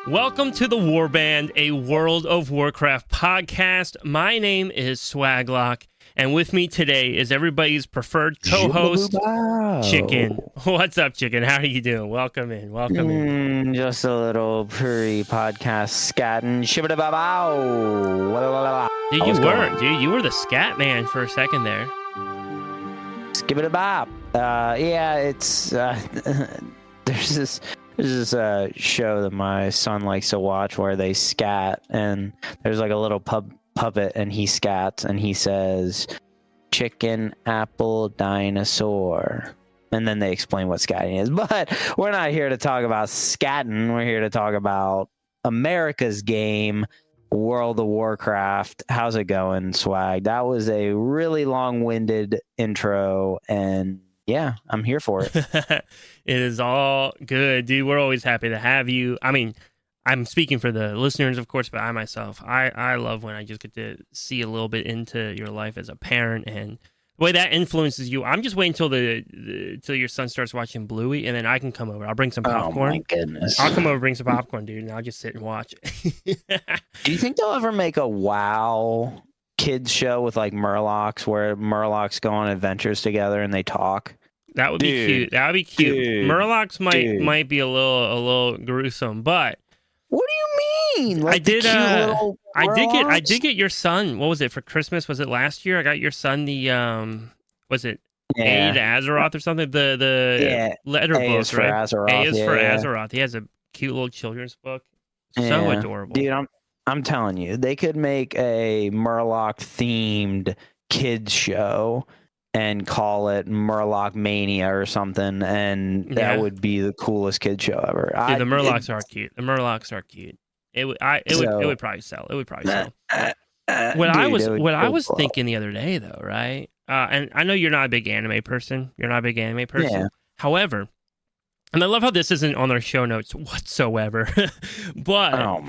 Welcome to the Warband, a World of Warcraft podcast. My name is Swaglock, and with me today is everybody's preferred co-host, Chicken. What's up, Chicken? How are you doing? Welcome in. Just a little pre-podcast scatting. Dude, you were the scat man for a second there. Skibbity-bop. Yeah, it's there's this show that my son likes to watch where they scat, and there's like a little puppet, and he scats, and he says, "Chicken, apple, dinosaur." And then they explain what scatting is. But we're not here to talk about scatting. We're here to talk about America's game, World of Warcraft. How's it going, Swag? That was a really long-winded intro, and yeah, I'm here for it. It is all good, dude. We're always happy to have you. I mean, I'm speaking for the listeners, of course, but I myself, I love when I just get to see a little bit into your life as a parent and the way that influences you. I'm just waiting till your son starts watching Bluey, and then I can come over. I'll bring some popcorn. Oh my goodness! I'll come over, bring some popcorn, dude, and I'll just sit and watch. Do you think they'll ever make a WoW kids show with like Murlocs, where Murlocs go on adventures together and they talk? That would be cute. That would be cute. Murlocs might be a little gruesome, but what do you mean? Like I did get your son. What was it for Christmas? Was it last year? I got your son the was it A to Azeroth or something? The letter book, right? Azeroth. A is for Azeroth. He has a cute little children's book. So adorable. Dude, I'm telling you, they could make a Murloc themed kids show and call it Murloc Mania or something, and that would be the coolest kid show ever. Dude, the Murlocs are cute. The Murlocs are cute. It would probably sell. It would probably sell. What I was thinking the other day, though, right? And I know you're not a big anime person. Yeah. However, and I love how this isn't on our show notes whatsoever. But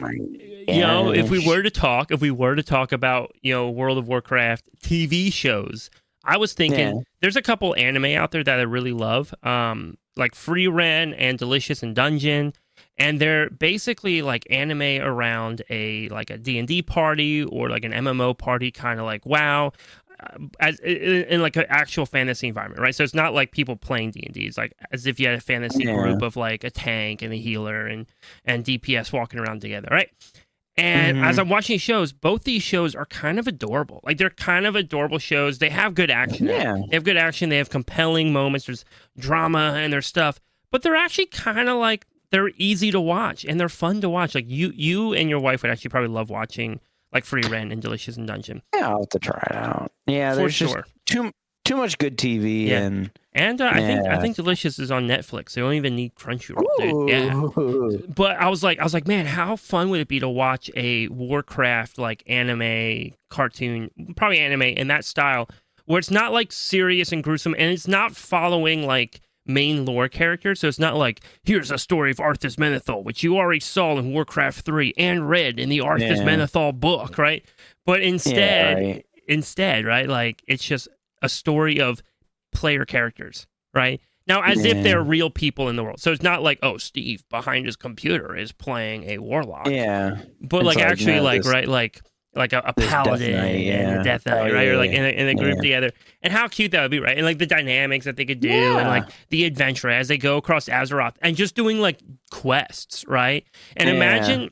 if we were to talk about World of Warcraft TV shows, I was thinking there's a couple anime out there that I really love, like Free Ren and Delicious in Dungeon, and they're basically like anime around a D&D party or like an MMO party, kind of like WoW, as in like an actual fantasy environment, right? So it's not like people playing D&D. It's like as if you had a fantasy group of like a tank and a healer and DPS walking around together, right? And as I'm watching shows, both these shows are kind of adorable. Like, they're kind of adorable shows. They have good action. Yeah. They have good action. They have compelling moments. There's drama and there's stuff. But they're actually kind of like, they're easy to watch and they're fun to watch. Like, you and your wife would actually probably love watching, like, Free Ren and Delicious in Dungeon. Yeah, I'll have to try it out. Yeah, there's just too much good TV. Yeah. And I think Delicious is on Netflix. They don't even need Crunchyroll, dude. Yeah. But I was like, man, how fun would it be to watch a Warcraft like anime cartoon, probably anime in that style, where it's not like serious and gruesome, and it's not following like main lore characters. So it's not like, here's a story of Arthas Menethil, which you already saw in Warcraft 3 and read in the Arthas Menethil book, right? But instead, right, like it's just a story of player characters, right? Now, as if they're real people in the world. So it's not like, oh, Steve behind his computer is playing a warlock. Yeah. But it's like actually like a paladin and a death knight, right? Or like in a group together. And how cute that would be, right? And like the dynamics that they could do and like the adventure as they go across Azeroth and just doing like quests, right? And imagine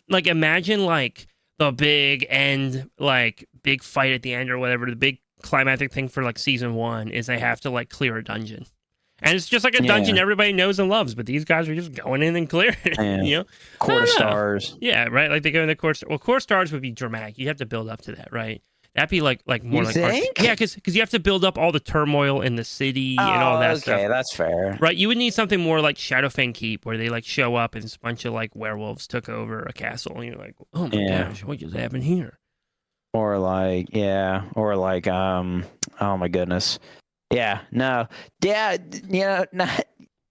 like the big end, like big fight at the end or whatever, the big climactic thing for like season 1 is they have to like clear a dungeon, and it's just like a dungeon everybody knows and loves, but these guys are just going in and clearing it. Core stars, right? Like they go in the core. Well, core stars would be dramatic. You have to build up to that, right? That'd be like more you like think? because you have to build up all the turmoil in the city and all that stuff. Okay, that's fair. Right? You would need something more like Shadowfang Keep, where they like show up and a bunch of like werewolves took over a castle, and you're like, oh my gosh, what just happened here? Or like, oh my goodness. Yeah, no. Yeah,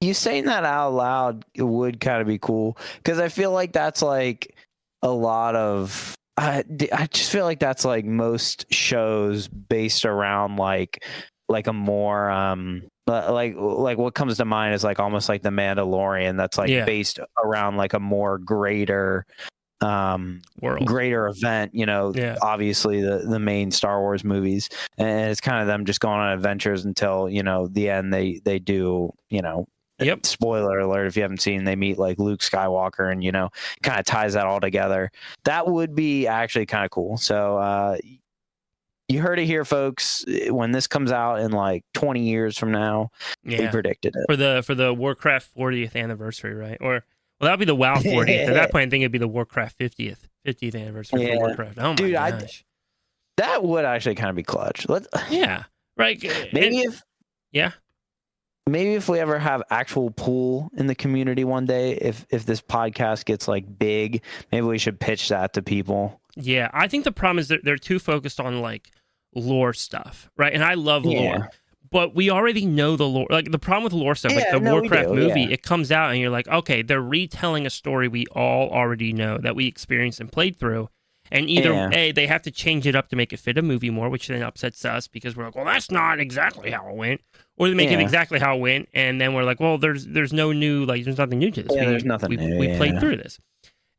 you saying that out loud would kind of be cool, because I feel like that's like a lot of, I just feel like that's like most shows based around like like a more like what comes to mind is like almost like the Mandalorian that's like based around like a more greater world, greater event, you know. Obviously the main Star Wars movies, and it's kind of them just going on adventures until, you know, the end. They do, you know, spoiler alert if you haven't seen, they meet like Luke Skywalker, and, you know, kind of ties that all together. That would be actually kind of cool. So you heard it here, folks. When this comes out in like 20 years from now, they predicted it for the Warcraft 40th anniversary, right? Or well, that would be the WoW 40th. At that point, I think it'd be the Warcraft 50th anniversary for Warcraft. Oh my gosh, that would actually kind of be clutch. Right. Maybe if we ever have actual pool in the community one day, if this podcast gets like big, maybe we should pitch that to people. Yeah, I think the problem is that they're too focused on like lore stuff, right? And I love lore. But we already know the lore. Like the problem with lore stuff, like the Warcraft movie, it comes out and you're like, okay, they're retelling a story we all already know that we experienced and played through. And either A, they have to change it up to make it fit a movie more, which then upsets us because we're like, well, that's not exactly how it went. Or they make it exactly how it went, and then we're like, well, there's no new, like, there's nothing new to this. There's nothing new. We played through this.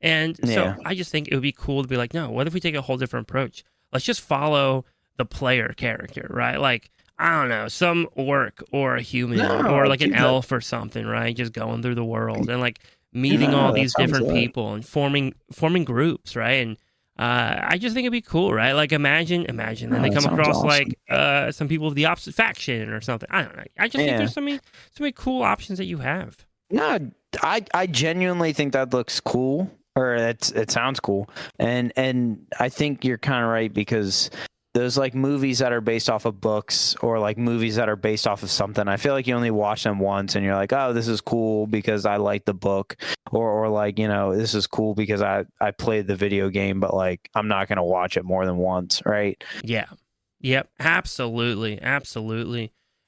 And so I just think it would be cool to be like, no, what if we take a whole different approach? Let's just follow the player character, right? Like, I don't know, some orc or a human or like an elf or something, right? Just going through the world and like meeting all these different people and forming groups, right? And I just think it'd be cool, right? Like imagine, and they come across awesome. Like some people of the opposite faction or something. I don't know. I just think there's so many cool options that you have. No, I genuinely think that looks cool, or it sounds cool, and I think you're kind of right, because those like movies that are based off of books, or like movies that are based off of something, I feel like you only watch them once and you're like, oh, this is cool because I like the book, or like, you know, this is cool because I played the video game, but like I'm not going to watch it more than once, right? Yeah. Yep. Absolutely.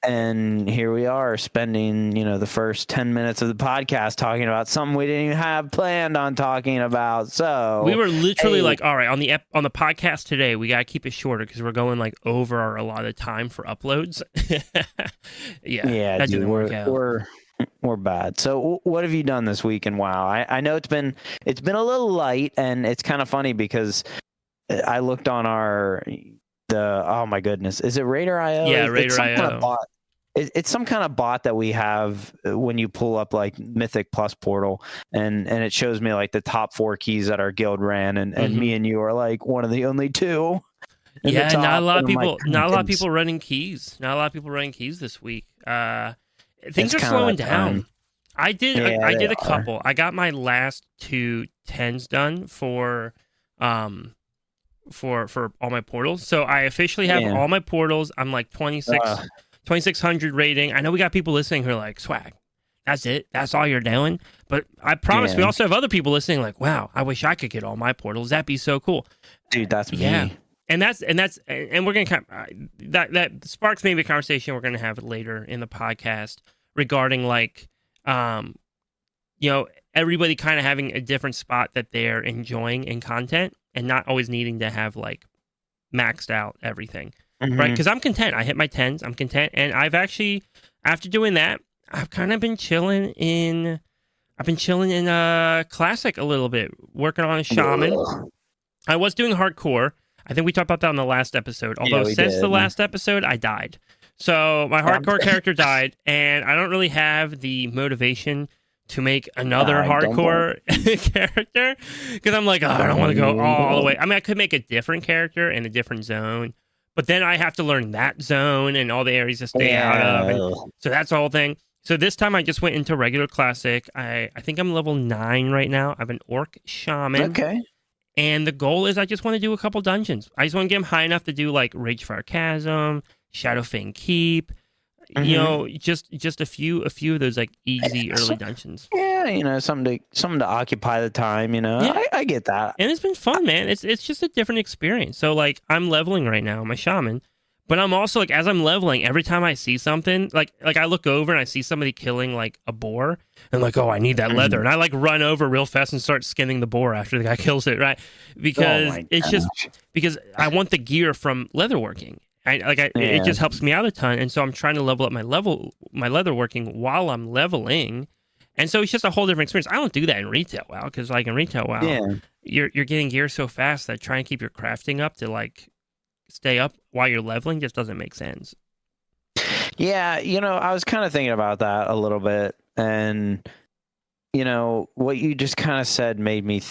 And here we are spending, you know, the first 10 minutes of the podcast talking about something we didn't even have planned on talking about. So we were literally like, all right, on the podcast today, we got to keep it shorter because we're going like over our allotted time for uploads. That didn't work out. We're bad. So what have you done this week in WoW? I know it's been a little light, and it's kind of funny because I looked on oh my goodness, is it Raider.io? Yeah, Raider.io. It's some kind of bot that we have when you pull up like Mythic Plus portal, and it shows me like the top 4 keys that our guild ran, and me and you are like one of the only 2. Yeah, not a lot of people. Not a lot of people running keys. Not a lot of people running keys this week. Things are slowing down. I did a couple. I got my last 2 10s done for all my portals. So I officially have all my portals. I'm like 2600 rating. I know we got people listening who are like, swag, that's it? That's all you're doing? But I promise we also have other people listening like, wow, I wish I could get all my portals. That'd be so cool. Dude, that's me. And we're going to that sparks maybe a conversation we're going to have later in the podcast regarding like, you know, everybody kind of having a different spot that they're enjoying in content and not always needing to have like maxed out everything. Right, because I'm content. I hit my 10s. I'm content, and I've actually, after doing that, I've kind of been chilling in. Classic a little bit, working on a shaman. I was doing hardcore. I think we talked about that on the last episode. Although since the last episode, I died. So my hardcore character died, and I don't really have the motivation to make another hardcore character, because I'm like, I don't want to go all the way. I mean, I could make a different character in a different zone. But then I have to learn that zone and all the areas to stay out of. And so that's the whole thing. So this time I just went into regular classic. I think I'm level 9 right now. I have an orc shaman. Okay. And the goal is I just want to do a couple dungeons. I just want to get them high enough to do like Ragefire Chasm, Shadowfang Keep. You know, just a few of those like easy early dungeons. Yeah, you know, something to occupy the time. You know, I get that, and it's been fun, man. It's just a different experience. So like, I'm leveling right now, my shaman, but I'm also like, as I'm leveling, every time I see something, like I look over and I see somebody killing like a boar, and I'm like, oh, I need that leather, and I like run over real fast and start skinning the boar after the guy kills it, right? Because it's just because I want the gear from leatherworking. It just helps me out a ton. And so I'm trying to level up my leatherworking while I'm leveling. And so it's just a whole different experience. I don't do that in retail WoW, because like in retail WoW, you're getting gear so fast that trying to keep your crafting up to like stay up while you're leveling just doesn't make sense. Yeah, I was kind of thinking about that a little bit, and what you just kind of said made me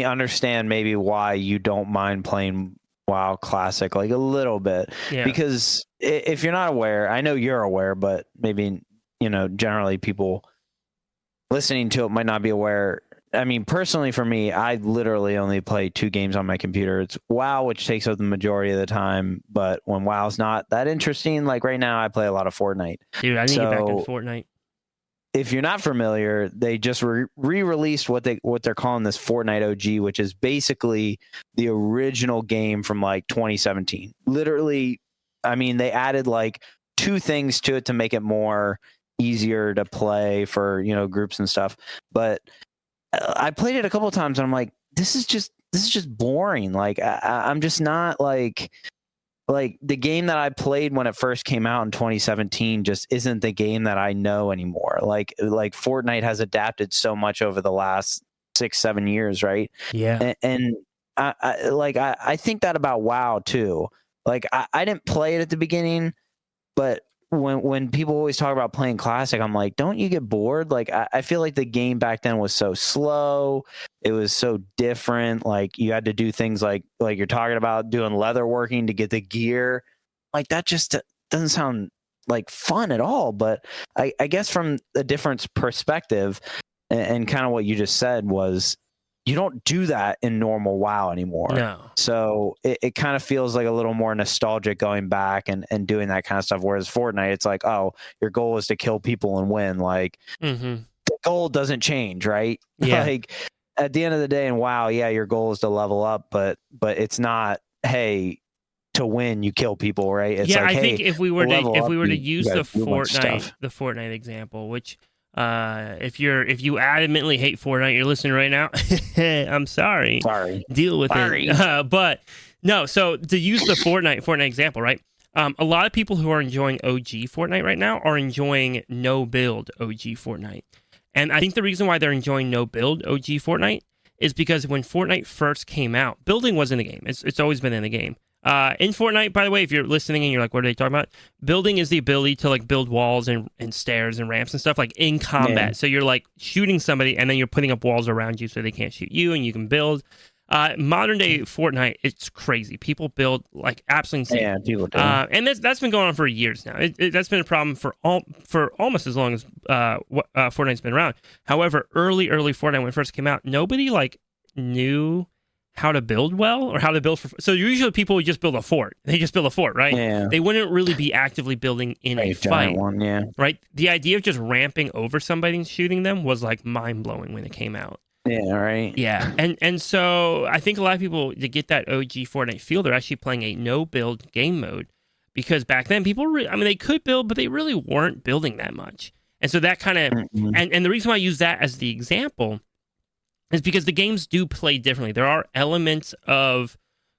understand maybe why you don't mind playing WoW Classic like a little bit. Yeah. Because if you're not aware, I know you're aware, but maybe generally people listening to it might not be aware. I mean, personally for me, I literally only play 2 games on my computer. It's WoW, which takes up the majority of the time, but when WoW's not that interesting, like right now I play a lot of Fortnite. Dude, I need to get back in Fortnite. If you're not familiar, they just re-released what they're calling this Fortnite OG, which is basically the original game from like 2017. Literally, I mean, they added like 2 things to it to make it more easier to play for groups and stuff. But I played it a couple of times and I'm like, this is just boring. Like I'm just not like the game that I played when it first came out in 2017 just isn't the game that I know anymore. Like Fortnite has adapted so much over the last 6-7 years, right? Yeah. And I think that about WoW too. Like I didn't play it at the beginning, but when people always talk about playing Classic, I'm like, don't you get bored? Like I feel like the game back then was so slow. It was so different. Like you had to do things like you're talking about doing leatherworking to get the gear. Like that just doesn't sound like fun at all. But I guess from a different perspective, and kind of what you just said was, you don't do that in normal WoW anymore. No. So it kind of feels like a little more nostalgic going back and doing that kind of stuff. Whereas Fortnite, it's like, oh, your goal is to kill people and win. Like the goal doesn't change, right? Yeah. Like at the end of the day in WoW, yeah, your goal is to level up, but it's not, hey, to win you kill people, right? It's I think if we were to use the Fortnite example, which if you adamantly hate Fortnite, you're listening right now. I'm sorry. Deal with it. But no. So to use the Fortnite example, right? A lot of people who are enjoying OG Fortnite right now are enjoying no build OG Fortnite, and I think the reason why they're enjoying no build OG Fortnite is because when Fortnite first came out, building was in the game. It's always been in the game. In Fortnite, by the way, if you're listening and you're like, what are they talking about? Building is the ability to like build walls and stairs and ramps and stuff like in combat. Yeah. So you're like shooting somebody and then you're putting up walls around you so they can't shoot you and you can build. Modern day Fortnite, it's crazy. People build like absolutely insane. Yeah, people do. And that's been going on for years now. That's been a problem for almost as long as Fortnite's been around. However, early Fortnite when it first came out, nobody like knew how to build well or how to build so usually people would just build a fort. They just build a fort, right? Yeah. They wouldn't really be actively building in a fight. One, yeah. Right? The idea of just ramping over somebody and shooting them was like mind-blowing when it came out. Yeah, right. Yeah. And so I think a lot of people, to get that OG Fortnite feel, they're actually playing a no-build game mode, because back then people they could build, but they really weren't building that much. And so that kind of and the reason why I use that as the example is because the games do play differently. There are elements of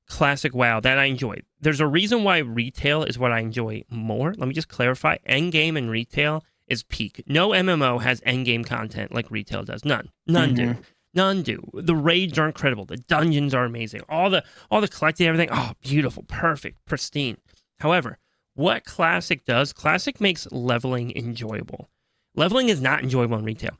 classic WoW that I enjoy. There's a reason why retail is what I enjoy more. Let me just clarify. Endgame and retail is peak. No MMO has endgame content like retail does. None do. None do. The raids are incredible. The dungeons are amazing. All the collecting, everything. Oh, beautiful, perfect, pristine. However, what Classic does, Classic makes leveling enjoyable. Leveling is not enjoyable in retail.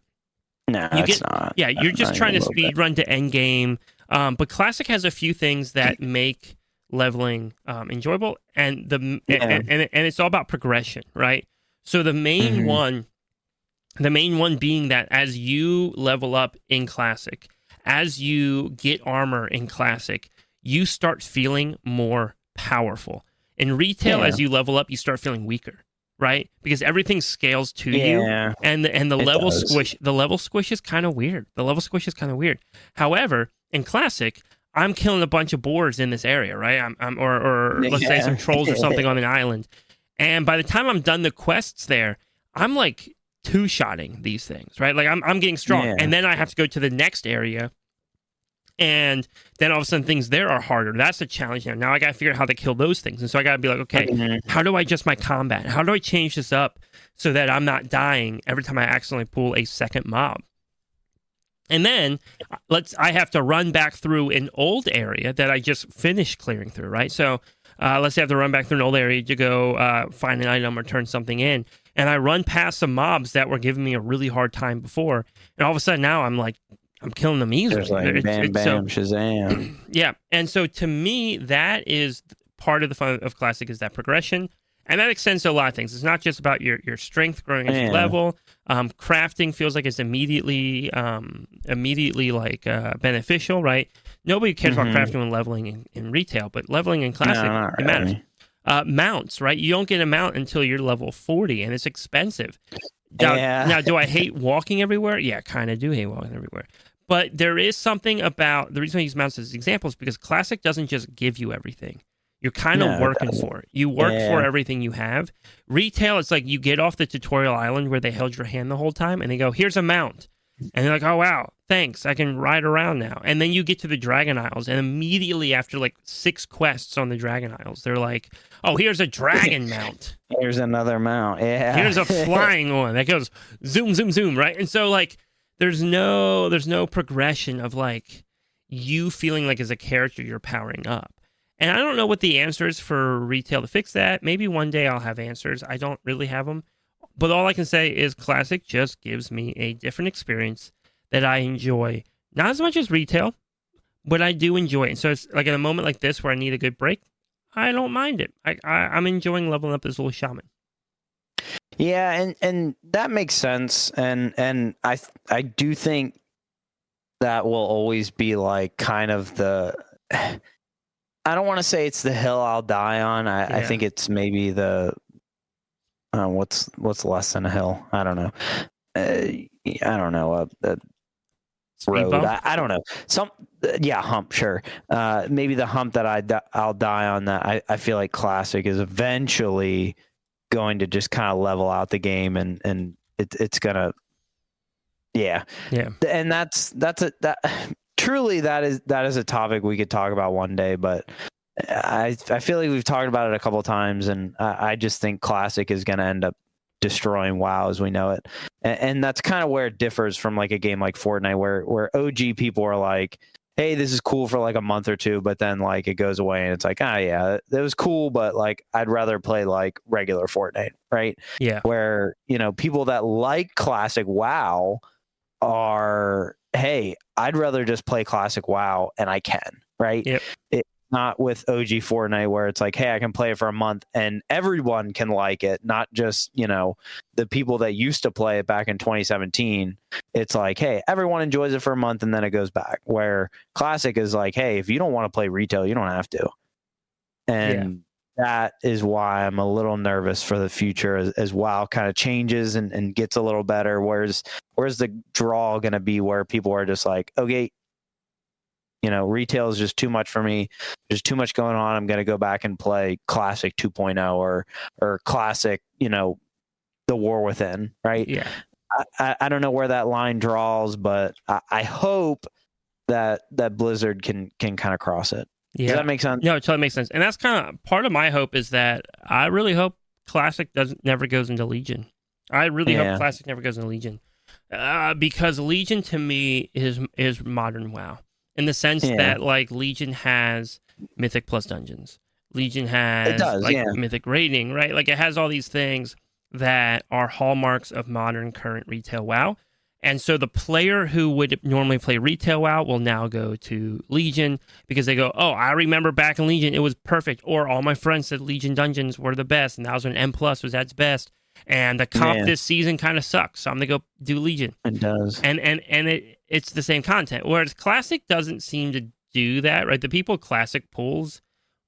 No, it's not. Yeah, you're just trying to speed run to end game. But Classic has a few things that make leveling enjoyable, and and it's all about progression, right? So the main one being that as you level up in Classic, as you get armor in Classic, you start feeling more powerful. In retail, as you level up, you start feeling weaker. Right, because everything scales to you, and the level squish. The level squish is kind of weird. However, in Classic, I'm killing a bunch of boars in this area, right? Or let's say some trolls or something on an island, and by the time I'm done the quests there, I'm like two-shotting these things, right? Like I'm getting strong, and then I have to go to the next area And then all of a sudden things there are harder. That's a challenge now. Now I got to figure out how to kill those things. And so I got to be like, okay, how do I adjust my combat? How do I change this up so that I'm not dying every time I accidentally pull a second mob? And then I have to run back through an old area that I just finished clearing through, right? So let's say I have to run back through an old area to go find an item or turn something in. And I run past some mobs that were giving me a really hard time before. And all of a sudden now I'm killing them easily. There's like bam, bam, Shazam. Yeah. And so to me, that is part of the fun of Classic, is that progression. And that extends to a lot of things. It's not just about your strength growing as you level. Crafting feels like it's immediately like beneficial, right? Nobody cares about crafting when leveling in retail, but leveling in Classic, it matters. Mounts, right? You don't get a mount until you're level 40, and it's expensive. Now, do I hate walking everywhere? Yeah, kind of do hate walking everywhere. But there is something about the reason I use mounts as examples, because Classic doesn't just give you everything. You're kind of working for it. You work for everything you have. Retail, it's like you get off the tutorial island where they held your hand the whole time, and they go, here's a mount. And they're like, oh, wow, thanks. I can ride around now. And then you get to the Dragon Isles, and immediately after like 6 quests on the Dragon Isles, they're like, oh, here's a dragon mount. Here's another mount. Yeah. Here's a flying one that goes zoom, zoom, zoom, right? And so like there's no progression of like you feeling like as a character you're powering up. And I don't know what the answer is for retail to fix that. Maybe one day I'll have answers. I don't really have them. But all I can say is Classic just gives me a different experience that I enjoy. Not as much as retail, but I do enjoy it. And so it's like in a moment like this where I need a good break, I don't mind it. I'm enjoying leveling up this little shaman. Yeah, and that makes sense. And I do think that will always be like kind of the... I don't want to say it's the hill I'll die on. I think it's maybe the what's less than a hill. I don't know. I don't know. Road. I don't know. Hump. Sure. Maybe the hump that I'll die on. That I feel like Classic is eventually going to just kind of level out the game, and it's gonna. Yeah. And that's truly, that is a topic we could talk about one day, but I feel like we've talked about it a couple of times, and I just think Classic is going to end up destroying WoW as we know it. And that's kind of where it differs from like a game like Fortnite, where OG people are like, hey, this is cool for like a month or two, but then like it goes away and it's like, yeah, that was cool, but like I'd rather play like regular Fortnite, right? Yeah. Where, people that like Classic WoW are, hey, I'd rather just play Classic WoW, and I can, right? Yep. It's not with OG Fortnite where it's like, hey, I can play it for a month and everyone can like it, not just, the people that used to play it back in 2017. It's like, hey, everyone enjoys it for a month and then it goes back. Where Classic is like, hey, if you don't want to play retail, you don't have to. And that is why I'm a little nervous for the future as WoW kind of changes and gets a little better. Where's the draw going to be where people are just like, okay, retail is just too much for me. There's too much going on. I'm going to go back and play Classic 2.0 or Classic, The War Within, right? Yeah. I don't know where that line draws, but I hope that Blizzard can kind of cross it. Yeah. Does that make sense? No, it totally makes sense. And that's kind of part of my hope, is that I really hope Classic never goes into Legion. I really hope Classic never goes into Legion. Because Legion to me is modern WoW, in the sense that like Legion has Mythic plus dungeons. Legion has Mythic raiding, right? Like it has all these things that are hallmarks of modern current retail WoW. And so the player who would normally play retail WoW will now go to Legion because they go, oh, I remember back in Legion, it was perfect. Or all my friends said Legion dungeons were the best, and that was when M+ was at its best. And the comp this season kind of sucks, so I'm going to go do Legion. It does. And it's the same content. Whereas Classic doesn't seem to do that, right? The people Classic pulls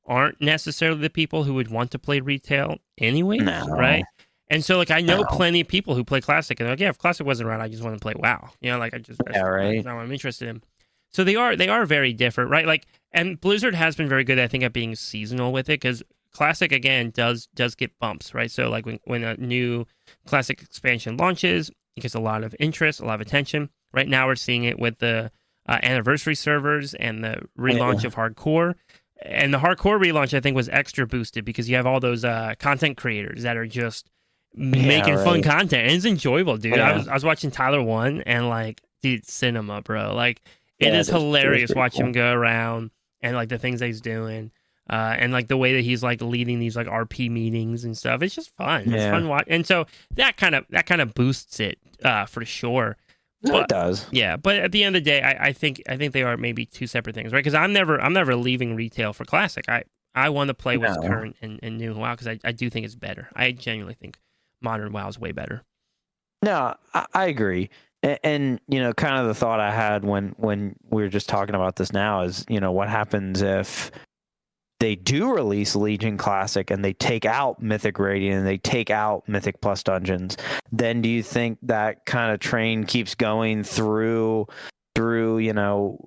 aren't necessarily the people who would want to play retail anyways, right? And so, like, I know plenty of people who play Classic, and they're like, yeah, if Classic wasn't around, I just want to play WoW. Like, that's not what I'm interested in. So they are very different, right? Like, and Blizzard has been very good, I think, at being seasonal with it, because Classic, again, does get bumps, right? So, like, when a new Classic expansion launches, it gets a lot of interest, a lot of attention. Right now, we're seeing it with the anniversary servers and the relaunch of hardcore. And the hardcore relaunch, I think, was extra boosted because you have all those content creators that are just making fun content. And it's enjoyable, dude. I was watching Tyler One and like, dude, cinema, bro. Like, it is hilarious watching him go around and like the things that he's doing. And like the way that he's like leading these like RP meetings and stuff. It's just fun. It's fun watching. And so that kind of boosts it for sure. But, it does. Yeah, but at the end of the day, I think they are maybe two separate things, right? Because I'm never leaving retail for classic. I want to play what's current and new WoW because I do think it's better. I genuinely think modern WoW is way better. No, I agree. And you know, kind of the thought I had when we were just talking about this now is, you know, what happens if they do release Legion Classic and they take out Mythic Radiant and they take out Mythic Plus Dungeons, then do you think that kind of train keeps going through you know,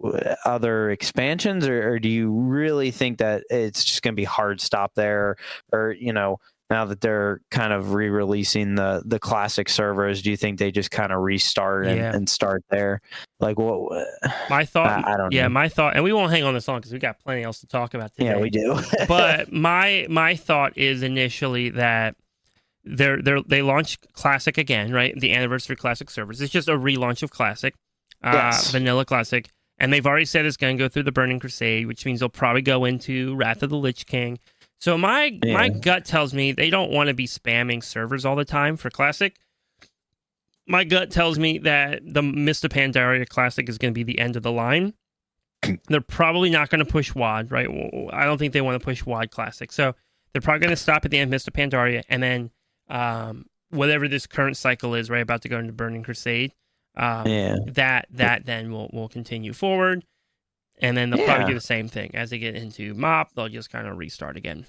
other expansions, or do you really think that it's just going to be hard stop there? Or, you know, now that they're kind of re-releasing the classic servers, do you think they just kind of restart and start there? Like, what? My thought, I don't know. My thought, and we won't hang on this long because we got plenty else to talk about today. Yeah, we do. But my thought is initially that they launched Classic again, right? The anniversary Classic servers. It's just a relaunch of Classic, Vanilla Classic, and they've already said it's going to go through the Burning Crusade, which means they'll probably go into Wrath of the Lich King. So my gut tells me they don't want to be spamming servers all the time for Classic. My gut tells me that the Mist of Pandaria Classic is going to be the end of the line. They're probably not going to push WoD, right? I don't think they want to push WoD Classic. So they're probably going to stop at the end of Mist of Pandaria, and then whatever this current cycle is, right, about to go into Burning Crusade, that then will continue forward. And then they'll probably do the same thing. As they get into MOP, they'll just kind of restart again.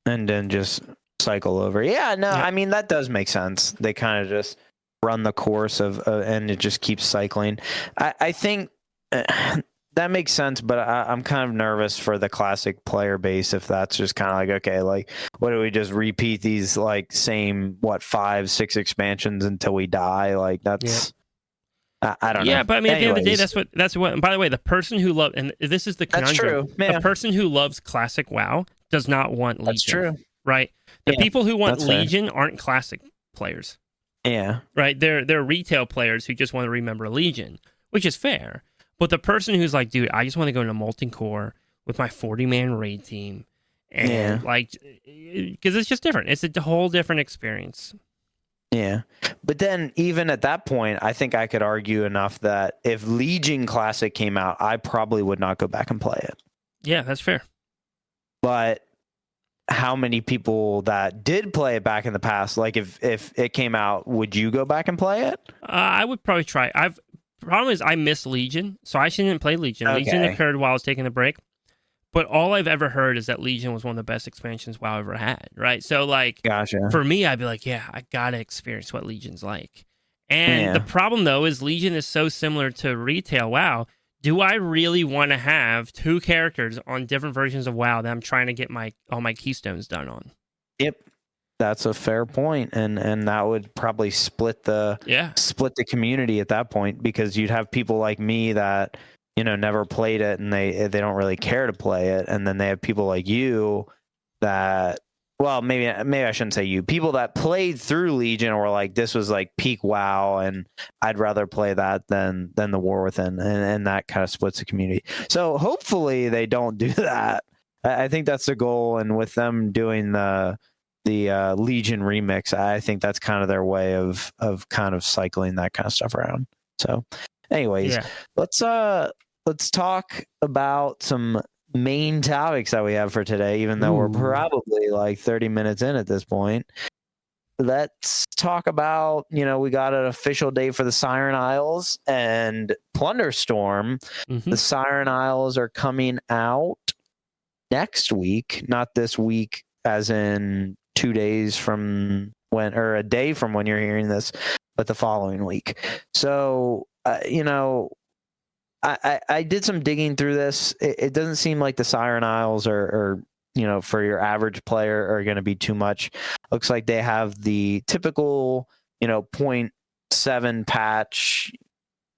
And then just cycle over. I mean, that does make sense. They kind of just run the course of and it just keeps cycling. I think that makes sense, but I'm kind of nervous for the classic player base if that's just kind of like, okay, like, what do we just repeat these like same 5-6 expansions until we die? Like, that's... I don't know. Yeah, but I mean, at the end of the day, that's what. And by the way, the person who loves, and this is the conundrum. That's true. Yeah. The person who loves classic WoW does not want Legion. That's true. Right. The people who want Legion aren't classic players. Yeah. Right. They're retail players who just want to remember Legion, which is fair. But the person who's like, dude, I just want to go into Molten Core with my 40-man raid team, and like, because it's just different. It's a whole different experience. Yeah. But then even at that point, I think I could argue enough that if Legion Classic came out, I probably would not go back and play it. Yeah, that's fair. But how many people that did play it back in the past, like if it came out, would you go back and play it? I would probably try. Problem is I miss Legion, so I shouldn't play Legion. Okay. Legion occurred while I was taking a break. But all I've ever heard is that Legion was one of the best expansions WoW ever had, right? So, like, for me, I'd be like, yeah, I gotta experience what Legion's like. And the problem, though, is Legion is so similar to retail WoW. Do I really want to have two characters on different versions of WoW that I'm trying to get all my keystones done on? Yep, that's a fair point, and that would probably split the community at that point, because you'd have people like me that, you know, never played it and they don't really care to play it, and then they have people like you that, well, maybe I shouldn't say you, people that played through Legion and were like, this was like peak WoW and I'd rather play that than the War Within, and that kind of splits the community. So hopefully they don't do that. I think that's the goal, and with them doing the Legion remix, I think that's kind of their way of kind of cycling that kind of stuff around. So anyways, let's talk about some main topics that we have for today, even though we're probably like 30 minutes in at this point. Let's talk about, you know, we got an official date for the Siren Isles and Plunderstorm. The Siren Isles are coming out next week, not this week as in 2 days from when, or a day from when you're hearing this, but the following week. So you know, I did some digging through this. It doesn't seem like the Siren Isles are, you know, for your average player are going to be too much. Looks like they have the typical, you know, 0.7 patch,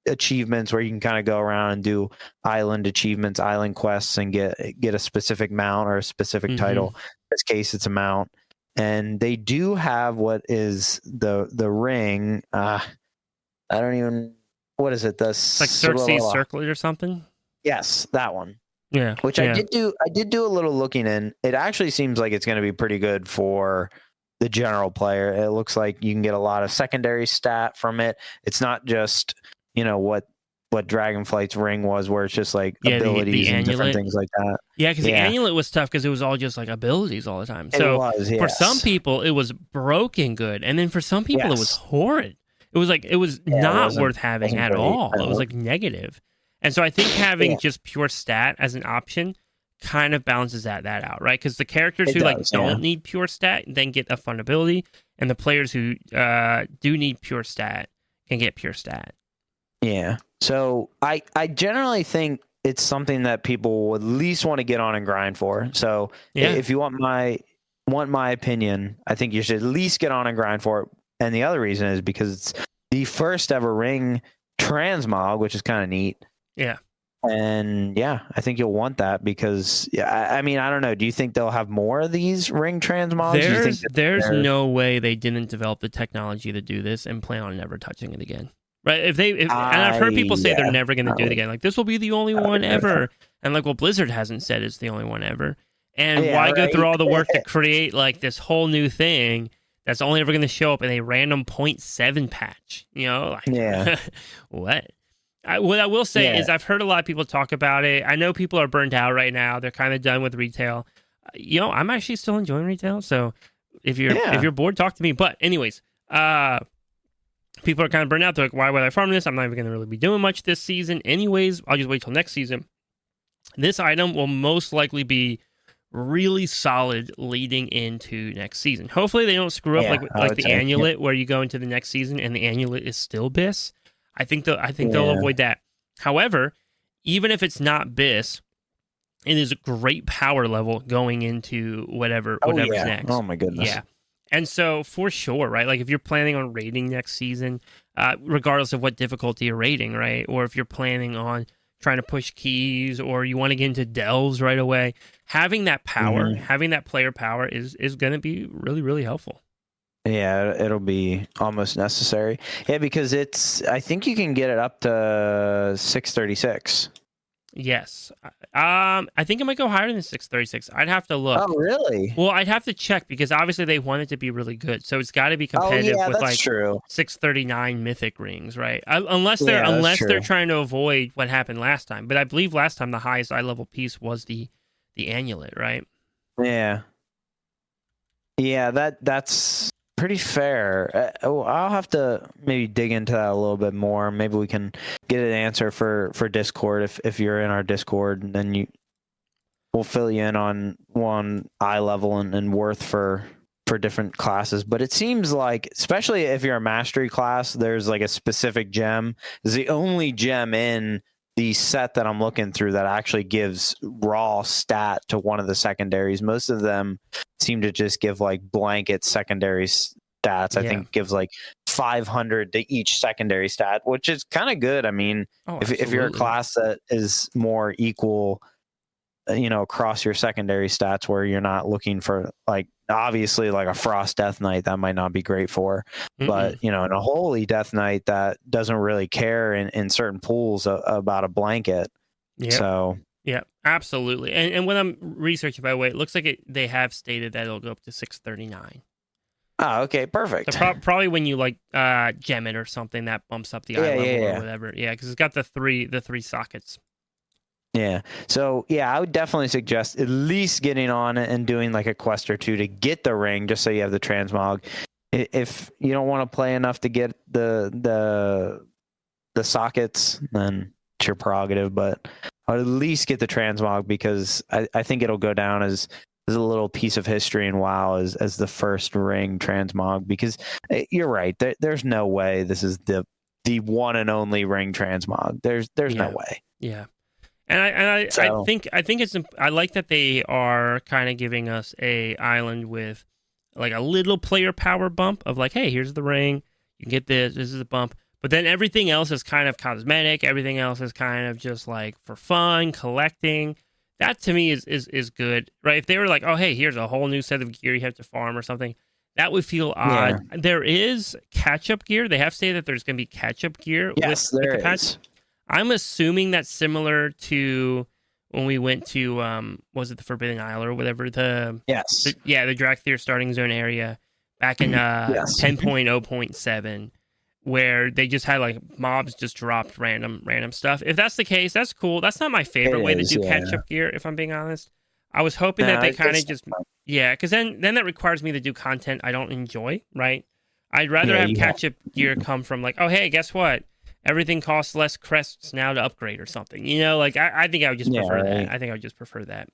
achievements where you can kind of go around and do island achievements, island quests, and get a specific mount or a specific title. In this case, it's a mount. And they do have what is the ring. I don't even, what is it? The like Xerxes Circlet or something? Yes, that one. Yeah. Which I did do a little looking in. It actually seems like it's going to be pretty good for the general player. It looks like you can get a lot of secondary stat from it. It's not just, what Dragonflight's ring was, where it's just like abilities and different things like that. Yeah, because the amulet was tough because it was all just like abilities all the time. So it was, yes. For some people, it was broken good, and then for some people, it was horrid. It was not worth having at all. It was like negative. And so I think having just pure stat as an option kind of balances that out, right? Because the characters who don't need pure stat then get a fun ability, and the players who do need pure stat can get pure stat. Yeah. So I generally think it's something that people would at least want to get on and grind for. So if you want my opinion, I think you should at least get on and grind for it. And the other reason is because it's the first ever ring transmog, which is kind of neat. Yeah. And I think you'll want that because I mean, I don't know. Do you think they'll have more of these ring transmogs? There's no way they didn't develop the technology to do this and plan on never touching it again. Right? And I've heard people say they're never going to do it again. Like, this will be the only one ever. And like, well, Blizzard hasn't said it's the only one ever. And why go through all the work to create like this whole new thing that's only ever going to show up in a random 0.7 patch? What? What I will say is I've heard a lot of people talk about it. I know people are burnt out right now. They're kind of done with retail. I'm actually still enjoying retail. So if you're bored, talk to me. But anyways, people are kind of burnt out. They're like, why would I farm this? I'm not even going to really be doing much this season. Anyways, I'll just wait till next season. This item will most likely be really solid leading into next season. Hopefully they don't screw up like the amulet where you go into the next season and the amulet is still BIS. I think they'll avoid that. However, even if it's BIS, it is a great power level going into whatever's next. Oh my goodness. Yeah. And so for sure, right? Like if you're planning on raiding next season, regardless of what difficulty you're raiding, right? Or if you're planning on trying to push keys or you want to get into delves right away, having that power, having that player power is going to be really, really helpful. Yeah, it'll be almost necessary. Yeah, because I think you can get it up to 636. Yes. I think it might go higher than 636. I'd have to look. Oh, really? Well, I'd have to check because obviously they want it to be really good. So it's got to be competitive with like 639 mythic rings, right? Unless they're trying to avoid what happened last time. But I believe last time the highest eye level piece was the amulet, right? Yeah. Yeah, that's pretty fair. I'll have to maybe dig into that a little bit more. Maybe we can get an answer for Discord if you're in our Discord, and then we'll fill you in on one eye level and worth for different classes. But it seems like, especially if you're a mastery class, there's like a specific gem. It's the only gem in the set that I'm looking through that actually gives raw stat to one of the secondaries. Most of them seem to just give like blanket secondary stats. I think it gives like 500 to each secondary stat, which is kind of good. I mean, if you're a class that is more equal, across your secondary stats, where you're not looking for like, obviously like a Frost Death Knight, that might not be great for, but in a Holy Death Knight that doesn't really care in certain pools about a blanket. So absolutely. And when I'm researching, by the way, it looks like they have stated that it'll go up to 639. Oh, okay, perfect. So probably when you like gem it or something, that bumps up the eye level or whatever. Yeah, because it's got the three sockets. Yeah. So, I would definitely suggest at least getting on it and doing like a quest or two to get the ring, just so you have the transmog. If you don't want to play enough to get the sockets, then it's your prerogative. But I'd at least get the transmog because I think it'll go down as a little piece of history in WoW as the first ring transmog. Because you're right, there's no way this is the one and only ring transmog. There's no way. Yeah. And I think it's I like that they are kind of giving us a island with like a little player power bump of like, hey, here's the ring, you can get this is a bump, But then everything else is kind of cosmetic. Everything else is kind of just like for fun, collecting. That to me is good, right? If they were like, oh, hey, here's a whole new set of gear you have to farm or something, that would feel odd. Yeah. There is catch-up gear. They have stated that there's going to be catch-up gear with the patch. I'm assuming that's similar to when we went to, was it the Forbidden Isle or whatever? The Drakthir starting zone area back in 10.0.7. Where they just had like mobs just dropped random stuff. If that's the case, that's cool. That's not my favorite way to do catch-up gear, if I'm being honest. I was hoping that they kind of just... Yeah, because then that requires me to do content I don't enjoy, right? I'd rather have catch-up gear come from like, oh, hey, guess what? Everything costs less crests now to upgrade or something. You know, like I think I would just prefer that. I think I would just prefer that.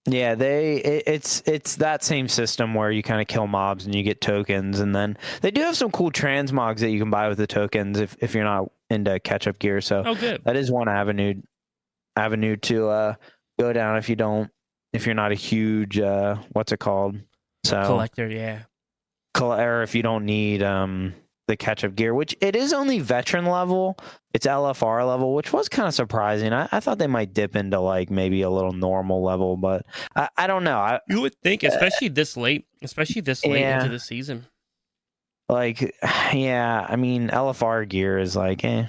Yeah, it's that same system where you kind of kill mobs and you get tokens, and then they do have some cool transmogs that you can buy with the tokens if you're not into catch-up gear. So that is one avenue to go down if you're not a huge what's it called? So collector, yeah. Or if you don't need the catch-up gear, which it is only veteran level. It's LFR level, which was kind of surprising. I thought they might dip into like maybe a little normal level, but I don't know. You would think, especially this late into the season. Like, yeah, I mean, LFR gear is like, I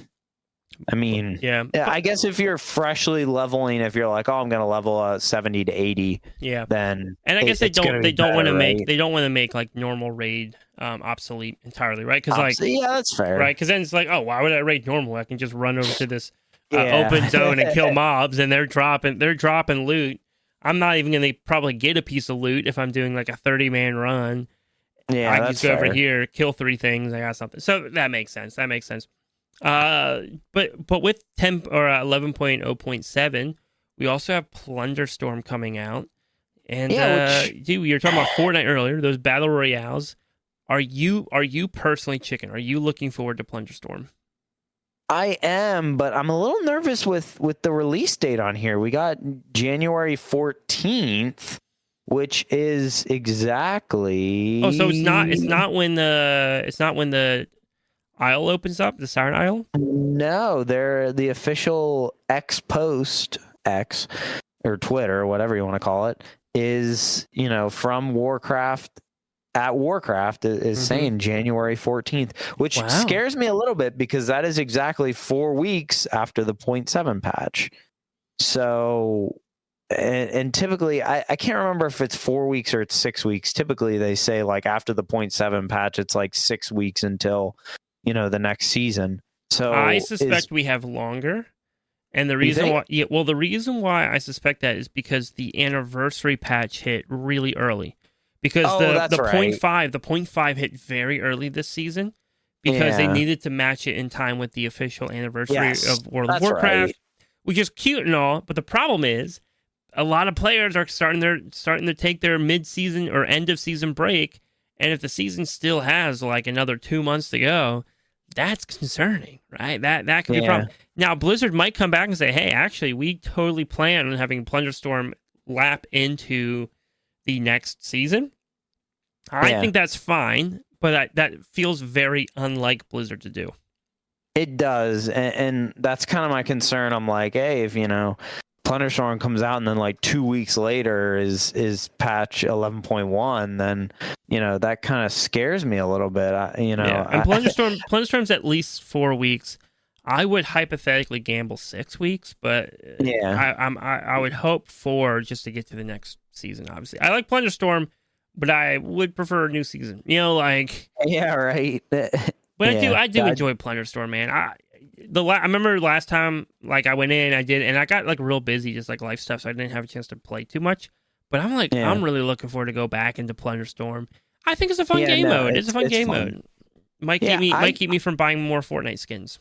mean, yeah. I guess if you're freshly leveling, if you're like, oh, I'm going to level 70 to 80, then and I guess they don't want to make like normal raid obsolete entirely, right? Because like, that's fair, right? Because then it's like, oh, why would I raid normal? I can just run over to this open zone and kill mobs, and they're dropping loot. I'm not even going to probably get a piece of loot if I'm doing like a 30-man run. Yeah, I just go over here, kill 3 things, I got something. So that makes sense. But with 10 or 11.0.7, we also have Plunderstorm coming out, and dude, you were talking about Fortnite earlier. Those battle royales. Are you personally chicken? Are you looking forward to Plunderstorm? I am, but I'm a little nervous with the release date on here. We got January 14th, which is exactly. Oh, so it's not when the Isle opens up, the Siren Isle? No, they're the official X post, X or Twitter, whatever you want to call it, is, from Warcraft at Warcraft is saying January 14th, which scares me a little bit because that is exactly 4 weeks after the 0.7 patch. So, and typically, I can't remember if it's 4 weeks or it's 6 weeks. Typically, they say like after the 0.7 patch, it's like 6 weeks until the next season. So I suspect we have longer, and the reason why I suspect that is because the anniversary patch hit really early, because the 0.5 hit very early this season because they needed to match it in time with the official anniversary of World of Warcraft, which is cute and all, but the problem is a lot of players are starting to take their mid-season or end of season break, and if the season still has like another 2 months to go, that's concerning, right? That could be a problem. Now, Blizzard might come back and say, hey, actually, we totally plan on having Plunderstorm lap into the next season. I think that's fine, but that feels very unlike Blizzard to do. It does, and that's kind of my concern. I'm like, hey, if Plunderstorm comes out and then like 2 weeks later is patch 11.1, then that kind of scares me a little bit. And Plunderstorm's at least 4 weeks. I would hypothetically gamble 6 weeks, but I would hope 4 just to get to the next season. Obviously, I like Plunderstorm, but I would prefer a new season. Right. But I do enjoy Plunderstorm, man. I remember last time, like I went in, I did, and I got like real busy, just like life stuff, so I didn't have a chance to play too much. But I'm really looking forward to go back into Plunderstorm. I think it's a fun game mode. It's a fun game mode. Might keep me from buying more Fortnite skins.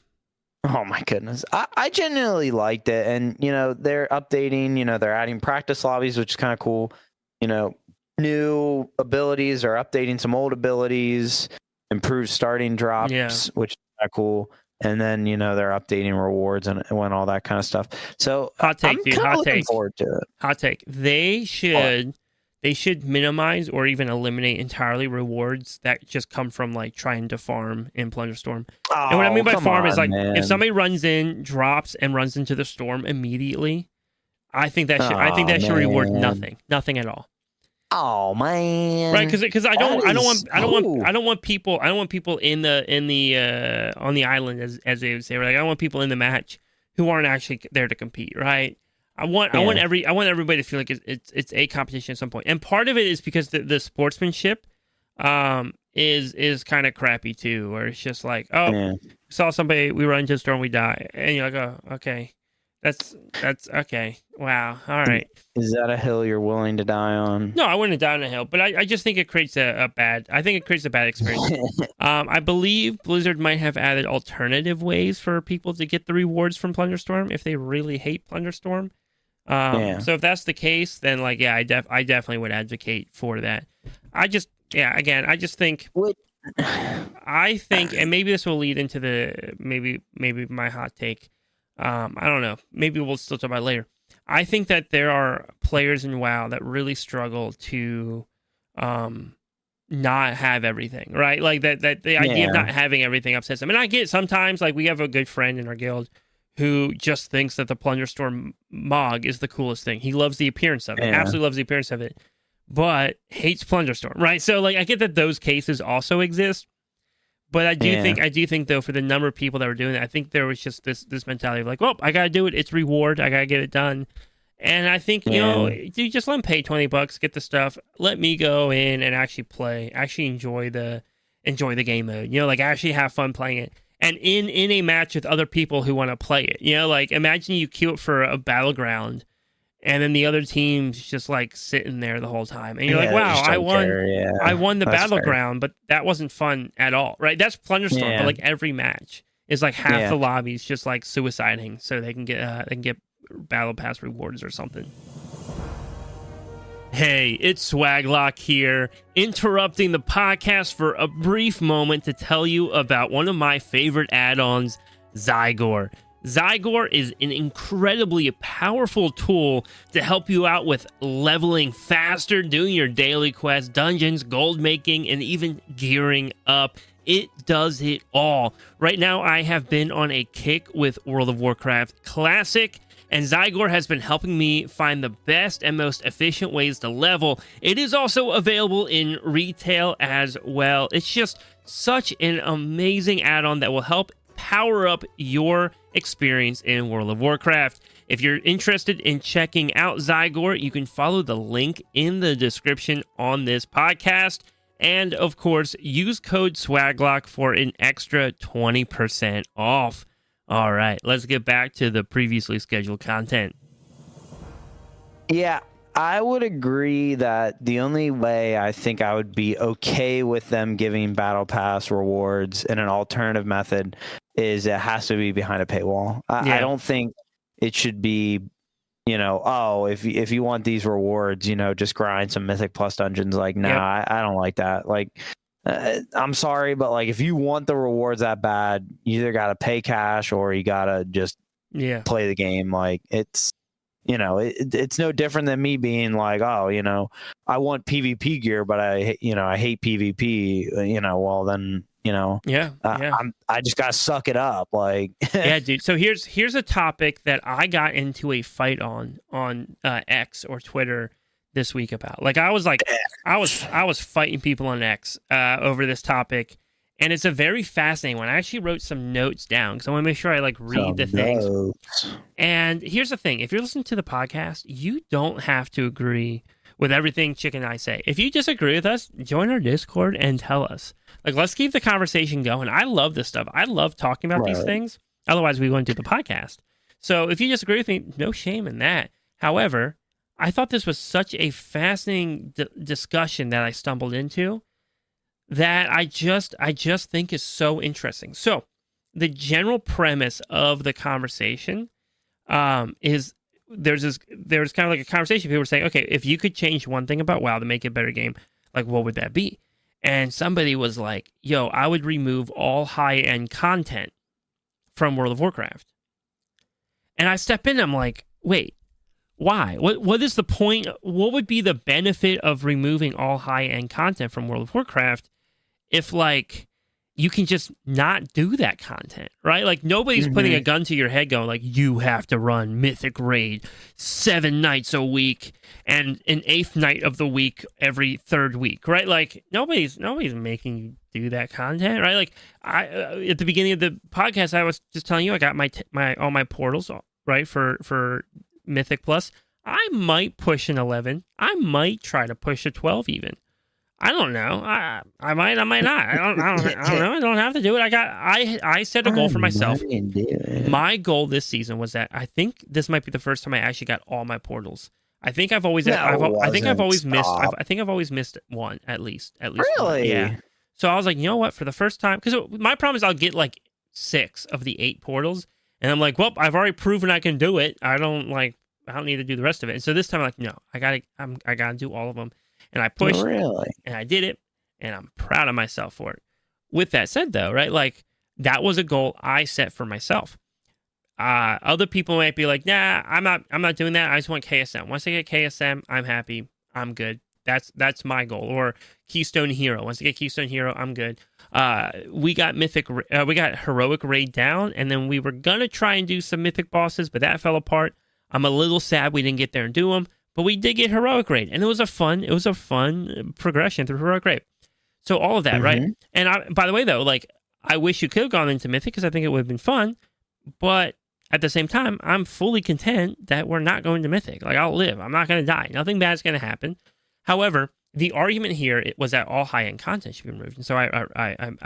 Oh my goodness, I genuinely liked it, and they're updating. They're adding practice lobbies, which is kind of cool. New abilities, or updating some old abilities, improved starting drops, which is kind of cool. And then, they're updating rewards and all that kind of stuff. So hot take, dude. Hot take. Forward to it. Hot take. They should they should minimize or even eliminate entirely rewards that just come from like trying to farm in Plunder Storm. And what I mean by farm is like if somebody runs in, drops, and runs into the storm immediately, I think that should reward nothing at all. Oh man! Right? Because I don't want people in the on the island as they would say. Like I don't want people in the match who aren't actually there to compete. Right? I want everybody to feel like it's a competition at some point. And part of it is because the sportsmanship is kind of crappy too, where it's just like, saw somebody, we run into a storm, we die, and you're like, oh, okay. That's okay. Wow. All right. Is that a hill you're willing to die on? No, I wouldn't die on a hill, but I just think it creates a bad experience. I believe Blizzard might have added alternative ways for people to get the rewards from Plunderstorm if they really hate Plunderstorm. So if that's the case, then like, I definitely would advocate for that. I just think, and maybe this will lead into maybe my hot take. I don't know. Maybe we'll still talk about it later. I think that there are players in WoW that really struggle to not have everything, right? Like that the idea of not having everything upsets them. And I get it sometimes, like we have a good friend in our guild who just thinks that the Plunderstorm Mog is the coolest thing. He loves the appearance of it, absolutely loves the appearance of it, but hates Plunderstorm, right? So like I get that those cases also exist. But I do think though, for the number of people that were doing it, I think there was just this mentality of like, well, I gotta do it. It's reward. I gotta get it done. And I think you just let them pay $20, get the stuff. Let me go in and actually play, actually enjoy the game mode. Like actually have fun playing it. And in a match with other people who want to play it, like imagine you queue up for a battleground. And then the other team's just like sitting there the whole time, and you're like, "Wow, I won! I won the battleground, but that wasn't fun at all, right?" That's Plunderstorm, but like every match is like half the lobbies just like suiciding, so they can get battle pass rewards or something. Hey, it's Swaglock here, interrupting the podcast for a brief moment to tell you about one of my favorite add-ons, Zygor. Zygor is an incredibly powerful tool to help you out with leveling faster, doing your daily quests, dungeons, gold making, and even gearing up. It does it all. Right now, I have been on a kick with World of Warcraft Classic, and Zygor has been helping me find the best and most efficient ways to level. It is also available in retail as well. It's just such an amazing add-on that will help power up your experience in World of Warcraft. If you're interested in checking out Zygor, you can follow the link in the description on this podcast. And of course, use code SWAGLOCK for an extra 20% off. All right, let's get back to the previously scheduled content. Yeah, I would agree that the only way I think I would be okay with them giving Battle Pass rewards in an alternative method is it has to be behind a paywall. I don't think it should be, if you want these rewards, just grind some Mythic Plus dungeons. Like, I don't like that. Like, I'm sorry, but like, if you want the rewards that bad, you either got to pay cash or you got to just play the game. Like, it's, it's no different than me being like, I want PvP gear, but I hate PvP. Well then, I just gotta suck it up. Like, yeah, dude. So here's a topic that I got into a fight on X or Twitter this week about. Like, I was fighting people on X over this topic. And it's a very fascinating one. I actually wrote some notes down because I want to make sure I read the things. And here's the thing. If you're listening to the podcast, you don't have to agree with everything Chick and I say. If you disagree with us, join our Discord and tell us. Like, let's keep the conversation going. I love this stuff. I love talking about these things. Otherwise, we wouldn't do the podcast. So if you disagree with me, no shame in that. However, I thought this was such a fascinating discussion that I stumbled into that I just think is so interesting. So the general premise of the conversation is there's kind of like a conversation. People were saying, okay, if you could change one thing about WoW to make it a better game, like what would that be? And somebody was like, yo, I would remove all high-end content from World of Warcraft. And I step in, I'm like, wait, Why? What is the point? What would be the benefit of removing all high-end content from World of Warcraft if, like, you can just not do that content, right? Like, nobody's putting a gun to your head going, like, you have to run Mythic Raid 7 nights a week and an 8th night of the week every 3rd week, right? Like, nobody's making you do that content, right? Like, I at the beginning of the podcast, I was just telling you I got my all my portals, right, for Mythic Plus. I might push an 11. I might try to push a 12 even. I don't know. I might not. I don't know. I don't have to do it. I set a goal for myself. My goal this season was that I think this might be the first time I actually got all my portals. I think I've always missed one at least. Really? One. Yeah. So I was like, you know what? For the first time, because my problem is I'll get like 6 of the 8 portals, and I'm like, well, I've already proven I can do it. I don't need to do the rest of it. And so this time, I'm like, no, I gotta do all of them. And I pushed, and I did it, and I'm proud of myself for it. With that said, though, right, like, that was a goal I set for myself. Other people might be like, nah, I'm not doing that. I just want KSM. Once I get KSM, I'm happy. I'm good. That's my goal. Or Keystone Hero. Once I get Keystone Hero, I'm good. We got Heroic Raid down, and then we were gonna try and do some Mythic bosses, but that fell apart. I'm a little sad we didn't get there and do them. But we did get Heroic Raid, and it was a fun progression through Heroic Raid. So all of that, right? And by the way, though, like, I wish you could have gone into Mythic because I think it would have been fun. But at the same time, I'm fully content that we're not going to Mythic. Like, I'll live. I'm not going to die. Nothing bad's going to happen. However, the argument here was that all high-end content should be removed. And so I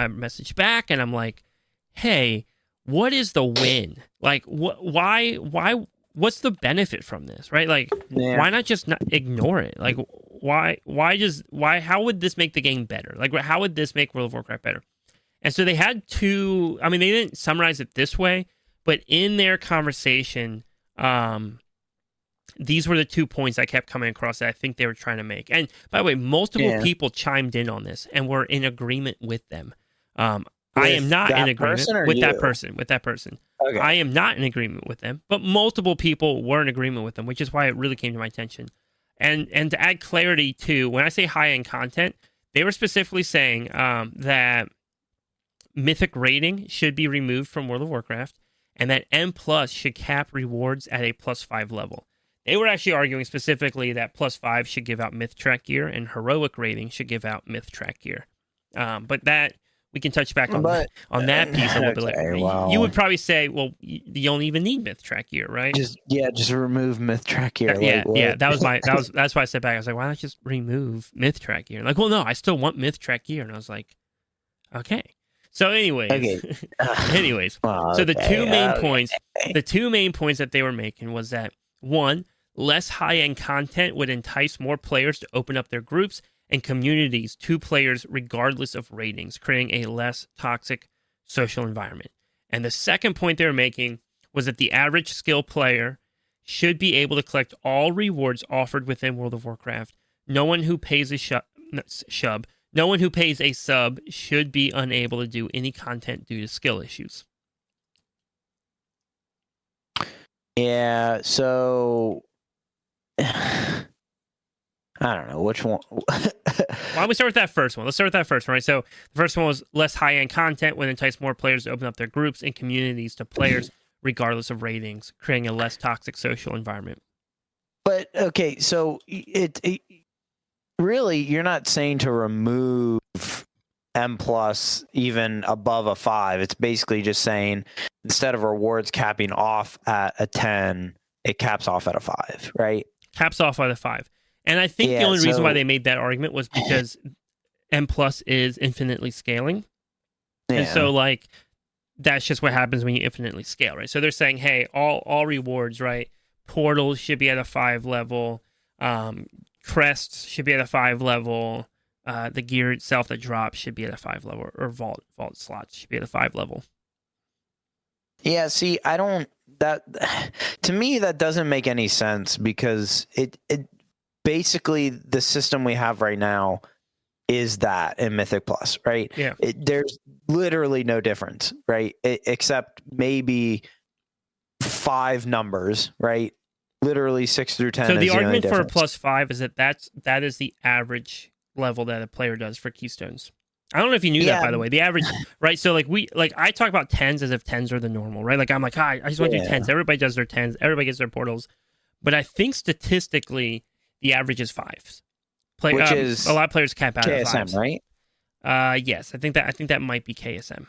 messaged back, and I'm like, hey, what is the win? Like, why? What's the benefit from this, right? Like, why not just not ignore it? Like, how would this make the game better? Like, how would this make World of Warcraft better? And so they had two, I mean, they didn't summarize it this way, but in their conversation, these were the 2 points I kept coming across that I think they were trying to make. And by the way, multiple people chimed in on this and were in agreement with them. I am not in agreement with that person. Okay. I am not in agreement with them, but multiple people were in agreement with them, which is why it really came to my attention. And to add clarity to, when I say high-end content, they were specifically saying that Mythic rating should be removed from World of Warcraft, and that M+ should cap rewards at a +5 level. They were actually arguing specifically that +5 should give out Myth Track gear, and Heroic rating should give out Myth Track gear. But that... We can touch back on that piece a little bit later. Well, you would probably say, well, you don't even need Myth Track gear, right? Just remove Myth Track gear. That's why I stepped back. I was like, why not just remove Myth Track gear? Like, well, no, I still want Myth Track gear. And I was like, okay. So anyways, so the two main points that they were making was that, one, less high-end content would entice more players to open up their groups and communities to players regardless of ratings, creating a less toxic social environment. And the second point they were making was that the average skill player should be able to collect all rewards offered within World of Warcraft. No one who pays a sub should be unable to do any content due to skill issues. Yeah, so I don't know which one. Why don't we start with that first one? Let's start with that first one, right? So the first one was less high-end content would entice more players to open up their groups and communities to players regardless of ratings, creating a less toxic social environment. But, okay, so it really, you're not saying to remove M+ even above a 5. It's basically just saying instead of rewards capping off at a 10, it caps off at a 5, right? Caps off at a 5. And I think the only reason why they made that argument was because M+ is infinitely scaling. Yeah. And so, like, that's just what happens when you infinitely scale, right? So they're saying, hey, all rewards, right? Portals should be at a 5 level. Crests should be at a 5 level. The gear itself that drops should be at a 5 level. Or vault slots should be at a 5 level. Yeah, see, to me, that doesn't make any sense because it basically the system we have right now is that in Mythic Plus, right? Yeah. There's literally no difference, right? Except maybe 5 numbers, right? literally 6 through 10. So the is only argument for a difference. +5 is that is the average level that a player does for keystones. I don't know if you knew that, by the way. The average, right? So like I talk about 10s as if 10s are the normal, right? Like I'm like, I just want to do 10s. Everybody does their 10s. Everybody gets their portals. But I think statistically, the average is 5s. Which is a lot of players cap out at 5s, right? Yes, I think that might be KSM.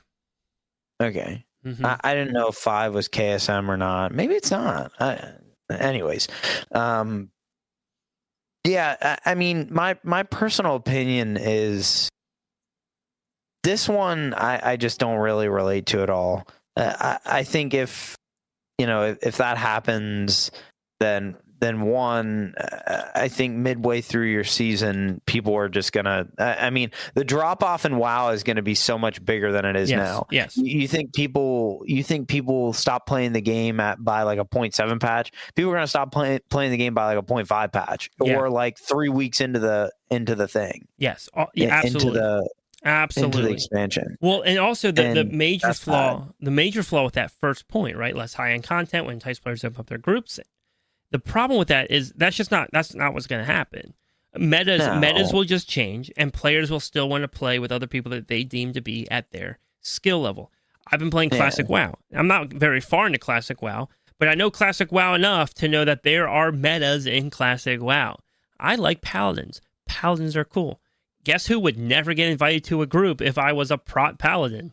Okay. Mm-hmm. I didn't know if 5 was KSM or not. Maybe it's not. Anyways, yeah. I mean, my personal opinion is this one. I just don't really relate to at all. I think if that happens, then one, I think midway through your season, people are just gonna. I mean, the drop off in WoW is going to be so much bigger than it is now. Yes. You think people stop playing the game by like a 0.7 patch? People are going to stop playing the game by like a 0.5 patch, or like 3 weeks into the thing. Yes. Absolutely. Into the expansion. Well, and also the major flaw with that first point, right? Less high-end content when entice players open up their groups. The problem with that is that's not what's going to happen. Metas will just change, and players will still want to play with other people that they deem to be at their skill level. I've been playing Classic WoW. I'm not very far into Classic WoW, but I know Classic WoW enough to know that there are metas in Classic WoW. I like Paladins. Paladins are cool. Guess who would never get invited to a group if I was a prot Paladin?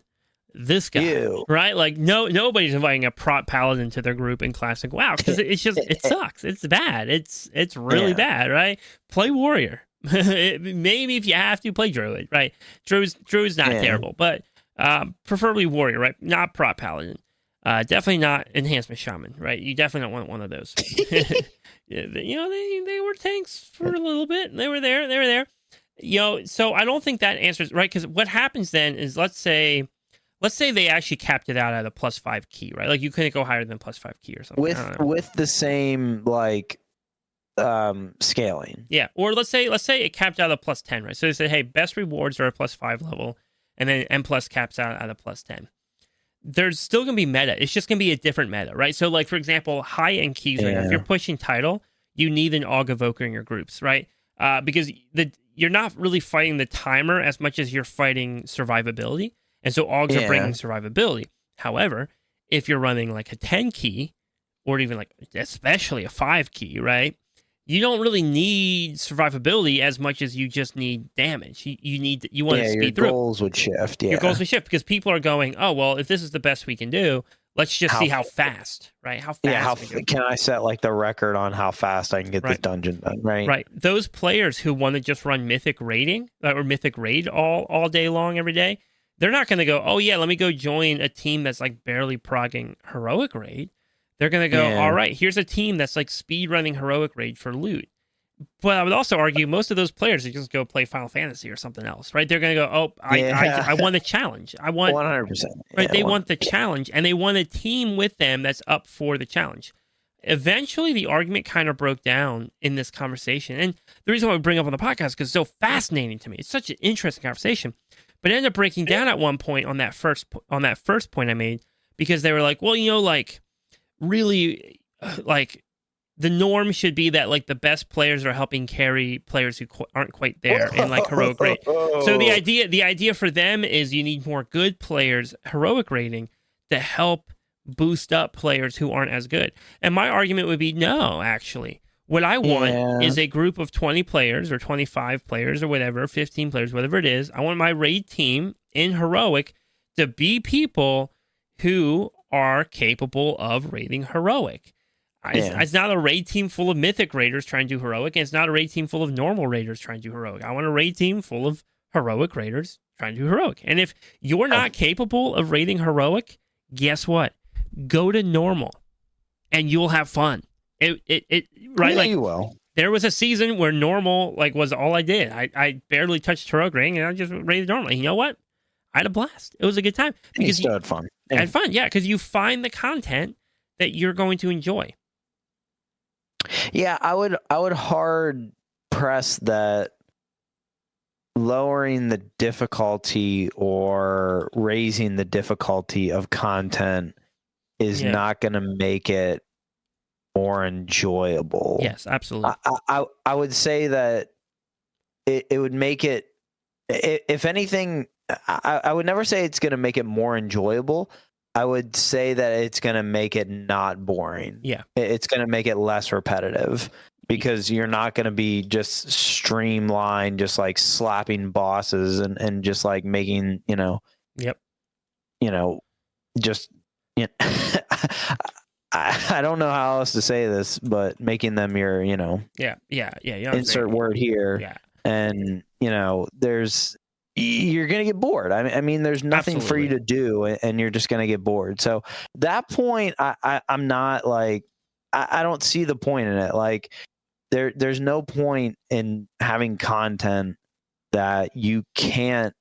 This guy, right? Like nobody's inviting a prot Paladin to their group in Classic WoW because it sucks. It's bad. It's really bad, right? Play Warrior. Maybe if you have to, play Druid, right? Druid's not terrible, but preferably Warrior, right? Not prot Paladin. Definitely not Enhancement Shaman, right? You definitely don't want one of those. They were tanks for a little bit. They were there. So I don't think that answers, right? Because what happens then is, let's say they actually capped it out at a +5 key, right? Like you couldn't go higher than +5 key or something. With the same scaling. Yeah. Or let's say it capped out at a +10, right? So they said, hey, best rewards are a +5 level, and then M+ caps out at a +10. There's still gonna be meta. It's just gonna be a different meta, right? So like, for example, high-end keys right now, if you're pushing title, you need an Aug Evoker in your groups, right? Because you're not really fighting the timer as much as you're fighting survivability. And so Augs are bringing survivability. However, if you're running like a 10 key, or even like especially a 5 key, right? You don't really need survivability as much as you just need damage. You want to speed through. Your goals would shift. Your goals would shift because people are going, oh, well, if this is the best we can do, let's just see how fast, right? How fast? Can I set like the record on how fast I can get this dungeon done, right? Right. Those players who want to just run Mythic raiding or Mythic raid all day long every day, they're not going to go, oh yeah, let me go join a team that's like barely progging Heroic raid. They're going to go, all right, here's a team that's like speed running Heroic raid for loot. But I would also argue most of those players are just go play Final Fantasy or something else, right? They're going to go, oh, I want a challenge. I want 100%. Right? They want the challenge, and they want a team with them that's up for the challenge. Eventually, the argument kind of broke down in this conversation, and the reason why I bring it up on the podcast is because it's so fascinating to me. It's such an interesting conversation, but it ended up breaking down at one point on that first point I made, because they were like, well, really, the norm should be that like the best players are helping carry players who aren't quite there in like Heroic raid. So the idea for them is you need more good players Heroic raiding to help boost up players who aren't as good. And my argument would be no, actually. What I want is a group of 20 players or 25 players or whatever, 15 players, whatever it is. I want my raid team in Heroic to be people who are capable of raiding Heroic. It's not a raid team full of Mythic raiders trying to do Heroic, and it's not a raid team full of normal raiders trying to do Heroic. I want a raid team full of Heroic raiders trying to do Heroic. And if you're not capable of raiding Heroic, guess what? Go to normal, and you'll have fun. You will. There was a season where normal was all I did. I barely touched Heroic raiding, and I just raided normally. You know what? I had a blast. It was a good time because you had fun. I had fun, because you find the content that you're going to enjoy. Yeah, I would hard press that lowering the difficulty or raising the difficulty of content is not going to make it more enjoyable. Yes, absolutely. I would say that it would make it, if anything, I would never say it's going to make it more enjoyable. I would say that it's going to make it not boring. Yeah. It's going to make it less repetitive, because you're not going to be just streamlined, just like slapping bosses and just like making, Yep. Just, I don't know how else to say this, but making them your, Yeah. insert word here. Yeah. And, you're going to get bored. I mean, there's nothing Absolutely. for you to do, and you're just going to get bored. So that point, I'm not like, I don't see the point in it. Like there's no point in having content that you can't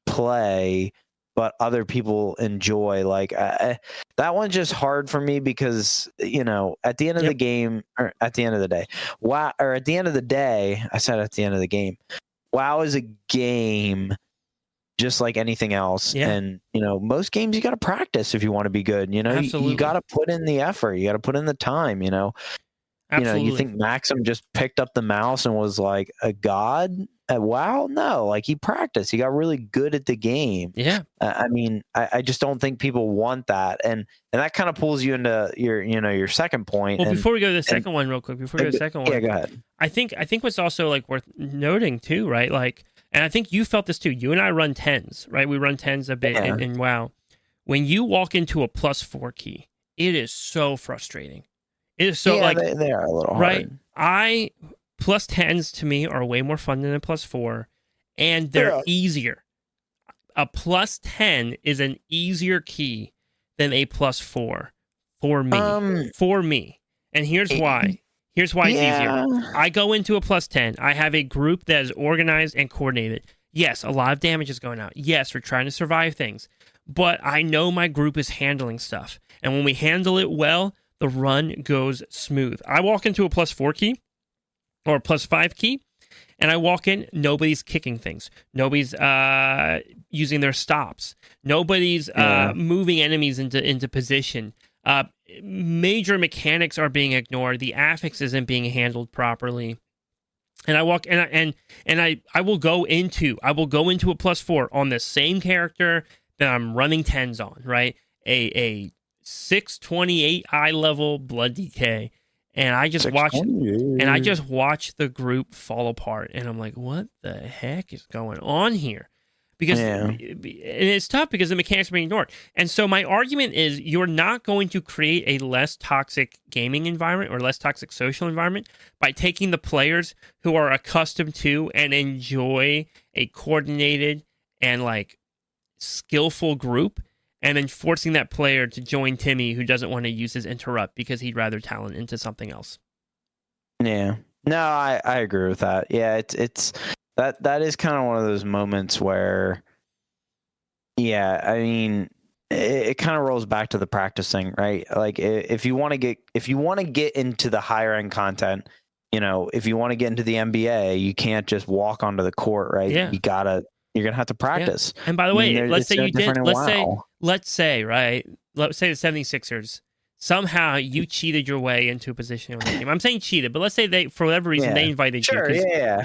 play, but other people enjoy. Like that one's just hard for me, because, at the end of the game, or at the end of the day, WoW, or at the end of the day, I said at the end of the game, WoW is a game just like anything else. Yeah. And, most games you got to practice if you want to be good. You got to put in the effort. You got to put in the time, Absolutely. You think Maxim just picked up the mouse and was like a god at WoW? No, like he practiced. He got really good at the game. Yeah. I mean, I just don't think people want that. And that kind of pulls you into your second point. Well, before we go to the second one real quick, go ahead. I think what's also like worth noting too, right? Like, and I think you felt this too. You and I run 10s, right? We run 10s a bit in WoW. When you walk into a +4 key, it is so frustrating. It is so they are a little right. hard. +10s to me are way more fun than a +4, and they're easier. A +10 is an easier key than a +4 for me. And here's why. Here's why it's easier. I go into a +10. I have a group that is organized and coordinated. Yes, a lot of damage is going out. Yes, we're trying to survive things. But I know my group is handling stuff. And when we handle it well, the run goes smooth. I walk into a +4 key or a +5 key, and I walk in, nobody's kicking things. Nobody's using their stops. Nobody's moving enemies into position. Major mechanics are being ignored. The affix isn't being handled properly. And I walk and I will go into a +4 on the same character that I'm running 10s on, right? A 628 eye level blood DK. And I just watch the group fall apart, and I'm like, what the heck is going on here? Because and it's tough because the mechanics are being ignored. And so my argument is, you're not going to create a less toxic gaming environment or less toxic social environment by taking the players who are accustomed to and enjoy a coordinated and like skillful group, and then forcing that player to join Timmy, who doesn't want to use his interrupt because he'd rather talent into something else. Yeah. No, I agree with that. Yeah, it's that is kind of one of those moments where, I mean, it kind of rolls back to the practicing, right? Like if you want to get into the higher end content, if you want to get into the NBA, you can't just walk onto the court, right? Yeah. You're gonna have to practice. Yeah. And by the way, let's say the 76ers, somehow you cheated your way into a position in the game. I'm saying cheated, but let's say they, for whatever reason, they invited you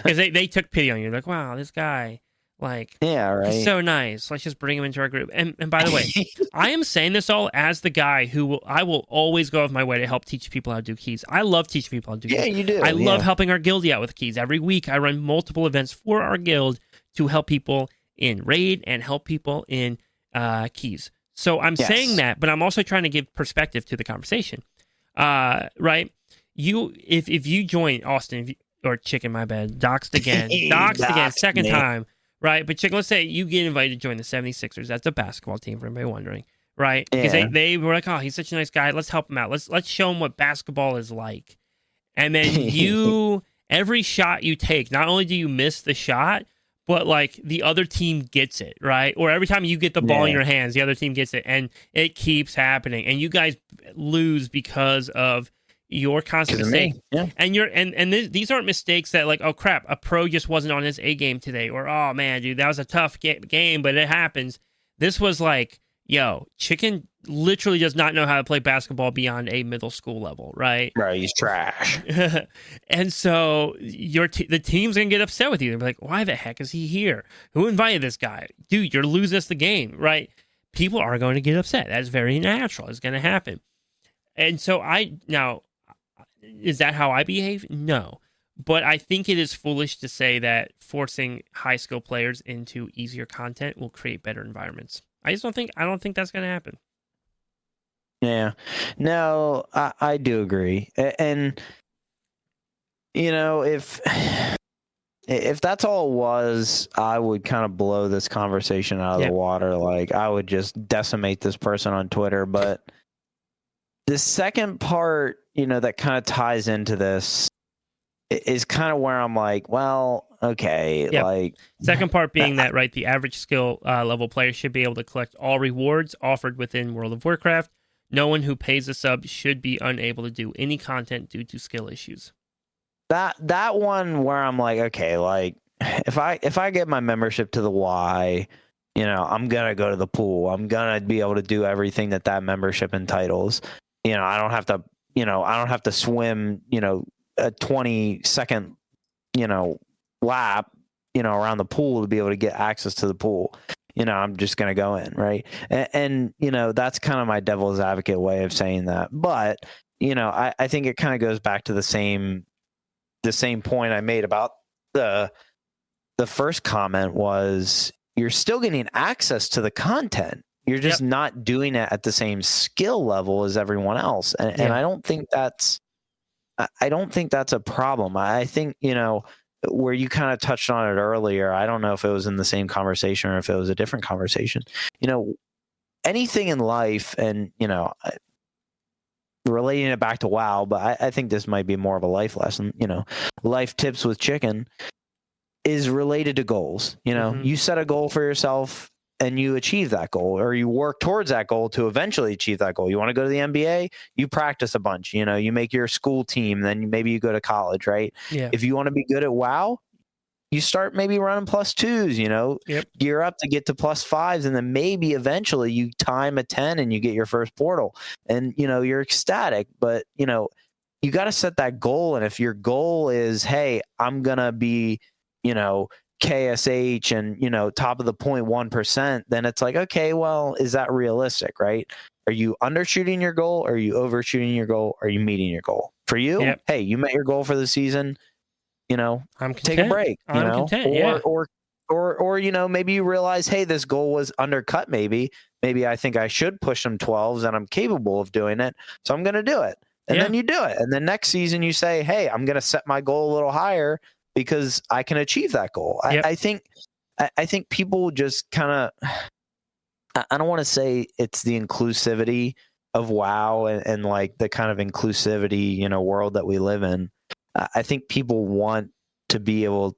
because they took pity on you. Like, wow, this guy, like, he's so nice. Let's just bring him into our group. And by the way, I am saying this all as the guy who I will always go out of my way to help teach people how to do keys. I love teaching people how to do keys. Yeah, you do. I love helping our guildie out with keys. Every week, I run multiple events for our guild to help people in raid and help people in keys. So I'm saying that, but I'm also trying to give perspective to the conversation. Right? If you join Austin, or Chicken, my bad, doxed again, second time, right? But Chicken, let's say you get invited to join the 76ers. That's a basketball team for anybody wondering, right? Because they were like, oh, he's such a nice guy. Let's help him out. Let's show him what basketball is like. And then every shot you take, not only do you miss the shot, but like the other team gets it, right? Or every time you get the ball in your hands, the other team gets it, and it keeps happening. And you guys lose because of your constant mistake. Yeah. And these aren't mistakes that like, oh crap, a pro just wasn't on his A game today, or oh man, dude, that was a tough game, but it happens. This was like, yo, Chicken literally does not know how to play basketball beyond a middle school level, right? Right, he's trash. And so the team's gonna get upset with you. They're like, why the heck is he here? Who invited this guy? Dude, you're losing us the game, right? People are going to get upset. That's very natural. It's going to happen. And so is that how I behave? No. But I think it is foolish to say that forcing high skill players into easier content will create better environments. I don't think that's going to happen. Yeah. No, I do agree. And if that's all it was, I would kind of blow this conversation out of the water. Like, I would just decimate this person on Twitter. But the second part, that kind of ties into this is kind of where I'm like, well, okay. Yep. Like, second part being that, right, the average skill level player should be able to collect all rewards offered within World of Warcraft. No one who pays a sub should be unable to do any content due to skill issues. That one where I'm like, okay, like if I get my membership to the Y, I'm gonna go to the pool. I'm gonna be able to do everything that membership entitles. I don't have to swim, a 20-second, lap, around the pool to be able to get access to the pool. I'm just gonna go in, right? And that's kind of my devil's advocate way of saying that. But I think it kind of goes back to the same point I made about the first comment was you're still getting access to the content. You're just not doing it at the same skill level as everyone else. And I don't think that's a problem. I think, where you kind of touched on it earlier, I don't know if it was in the same conversation or if it was a different conversation. Anything in life, and, relating it back to WoW, but I think this might be more of a life lesson. Life tips with chicken is related to goals. You set a goal for yourself and you achieve that goal, or you work towards that goal to eventually achieve that goal. You want to go to the NBA, you practice a bunch. You make your school team, then maybe you go to college, right? Yeah. If you want to be good at WoW, you start maybe running +2s, gear up to get to +5s, and then maybe eventually you time a 10 and you get your first portal, and you're ecstatic. But you got to set that goal. And if your goal is, hey, I'm gonna be KSH and top of the 0.1%, then it's like, okay, well, is that realistic, right? Are you undershooting your goal? Are you overshooting your goal? Are you meeting your goal? For you, hey, you met your goal for the season. I'm content. Take a break. I'm content. Or maybe you realize, hey, this goal was undercut. Maybe I think I should push some 12s, and I'm capable of doing it, so I'm going to do it. And then you do it. And then next season you say, hey, I'm going to set my goal a little higher because I can achieve that goal. I think people just kind of, I don't want to say it's the inclusivity of WoW and like the kind of inclusivity, world that we live in. I think people want to be able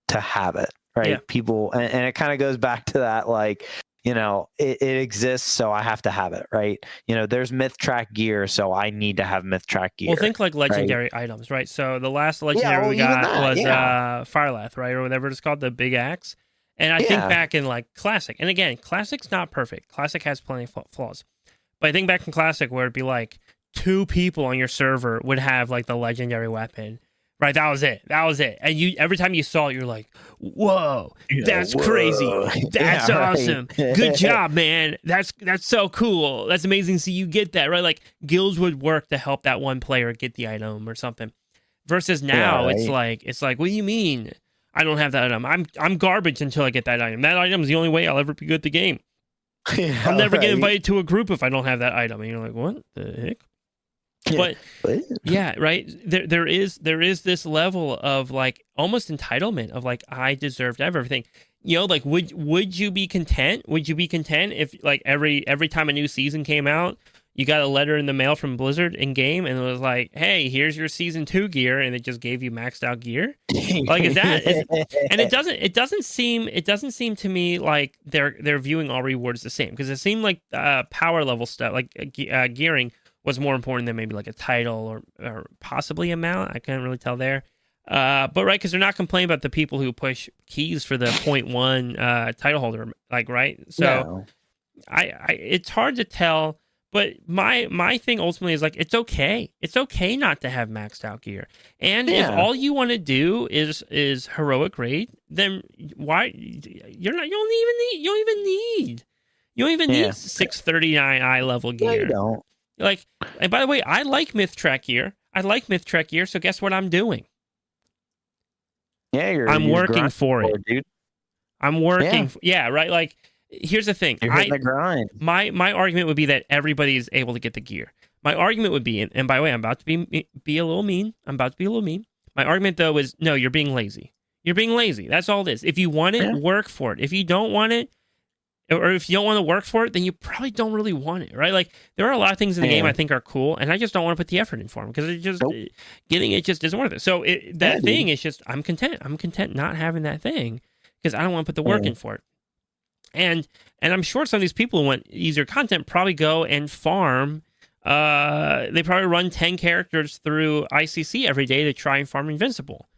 to have it, right? Yeah. People, and it kind of goes back to that, like, it exists, so I have to have it, right? There's myth track gear, so I need to have myth track gear. Well, think like legendary items, right? So the last legendary we got was Firelath, right? Or whatever it's called, the big axe. And I think back in like Classic, and again, Classic's not perfect. Classic has plenty of flaws. But I think back in Classic where it'd be like 2 people on your server would have like the legendary weapon. Right, that was it. And every time you saw it, you're like, "Whoa, that's crazy! That's awesome! Good job, man! That's so cool! That's amazing to see you get that." Right, like guilds would work to help that one player get the item or something. Versus now, it's like, what do you mean? I don't have that item. I'm garbage until I get that item. That item is the only way I'll ever be good at the game. I'll never get invited to a group if I don't have that item. And you're like, what the heck? But right. There is this level of like almost entitlement of like, I deserve to have everything. Like would you be content? Would you be content if like every time a new season came out, you got a letter in the mail from Blizzard in game and it was like, hey, here's your season 2 gear, and it just gave you maxed out gear? Like, and it doesn't seem to me like they're viewing all rewards the same, because it seemed like power level stuff like gearing was more important than maybe like a title or possibly a mount. I can't really tell there. But right, because they're not complaining about the people who push keys for the 0.1 title holder, like, right? So no. I it's hard to tell But my thing ultimately is like, it's okay. It's okay not to have maxed out gear. And if all you want to do is heroic raid, then why you don't even need 639 eye level gear. No, you don't. Like, and by the way, I like myth track gear. So guess what I'm doing? Yeah, I'm working for it, dude. I'm working. Right. Like, here's the thing. You're hitting the grind. My argument would be that everybody is able to get the gear. My argument would be, and by the way, I'm about to be a little mean. My argument though is, no, you're being lazy. You're being lazy. That's all it is. If you want it, work for it. If you don't want it, or if you don't want to work for it, then you probably don't really want it, right? Like, there are a lot of things in the game I think are cool, and I just don't want to put the effort in for them because it just getting it just isn't worth it. So that thing is just, I'm content. I'm content not having that thing because I don't want to put the work in for it. And I'm sure some of these people who want easier content probably go and farm. They probably run 10 characters through ICC every day to try and farm Invincible.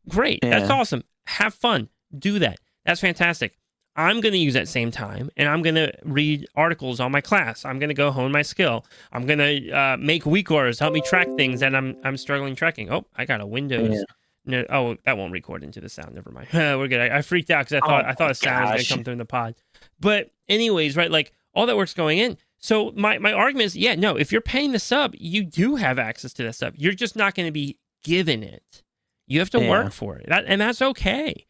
Great, that's awesome. Have fun. Do that. That's fantastic. I'm going to use that same time, and I'm going to read articles on my class. I'm going to go hone my skill. I'm going to make weak orders, help me track things that I'm struggling tracking. Oh, I got a Windows. Yeah. No, oh, that won't record into the sound. Never mind. We're good. I freaked out because I thought a sound was going to come through in the pod. But anyways, right, like, all that work's going in. So my argument is, if you're paying the sub, you do have access to that sub. You're just not going to be given it. You have to work for it, and that's okay.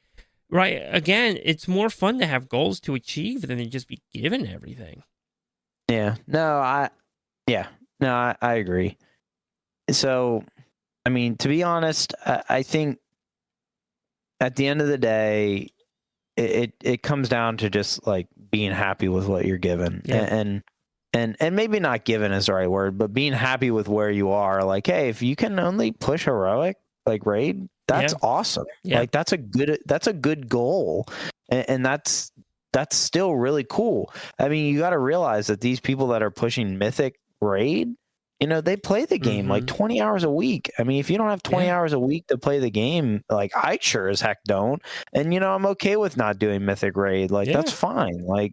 Right. Again, it's more fun to have goals to achieve than to just be given everything. Yeah. No, I agree. So, I mean, to be honest, I think at the end of the day, it comes down to just like being happy with what you're given, and maybe not given is the right word, but being happy with where you are. Like, hey, if you can only push heroic, like raid, that's awesome. Like, that's a good goal, and that's still really cool. I mean, you got to realize that these people that are pushing mythic raid, they play the game like 20 hours a week. I mean, if you don't have 20 hours a week to play the game, like, I sure as heck don't. And I'm okay with not doing mythic raid. Like, that's fine. Like,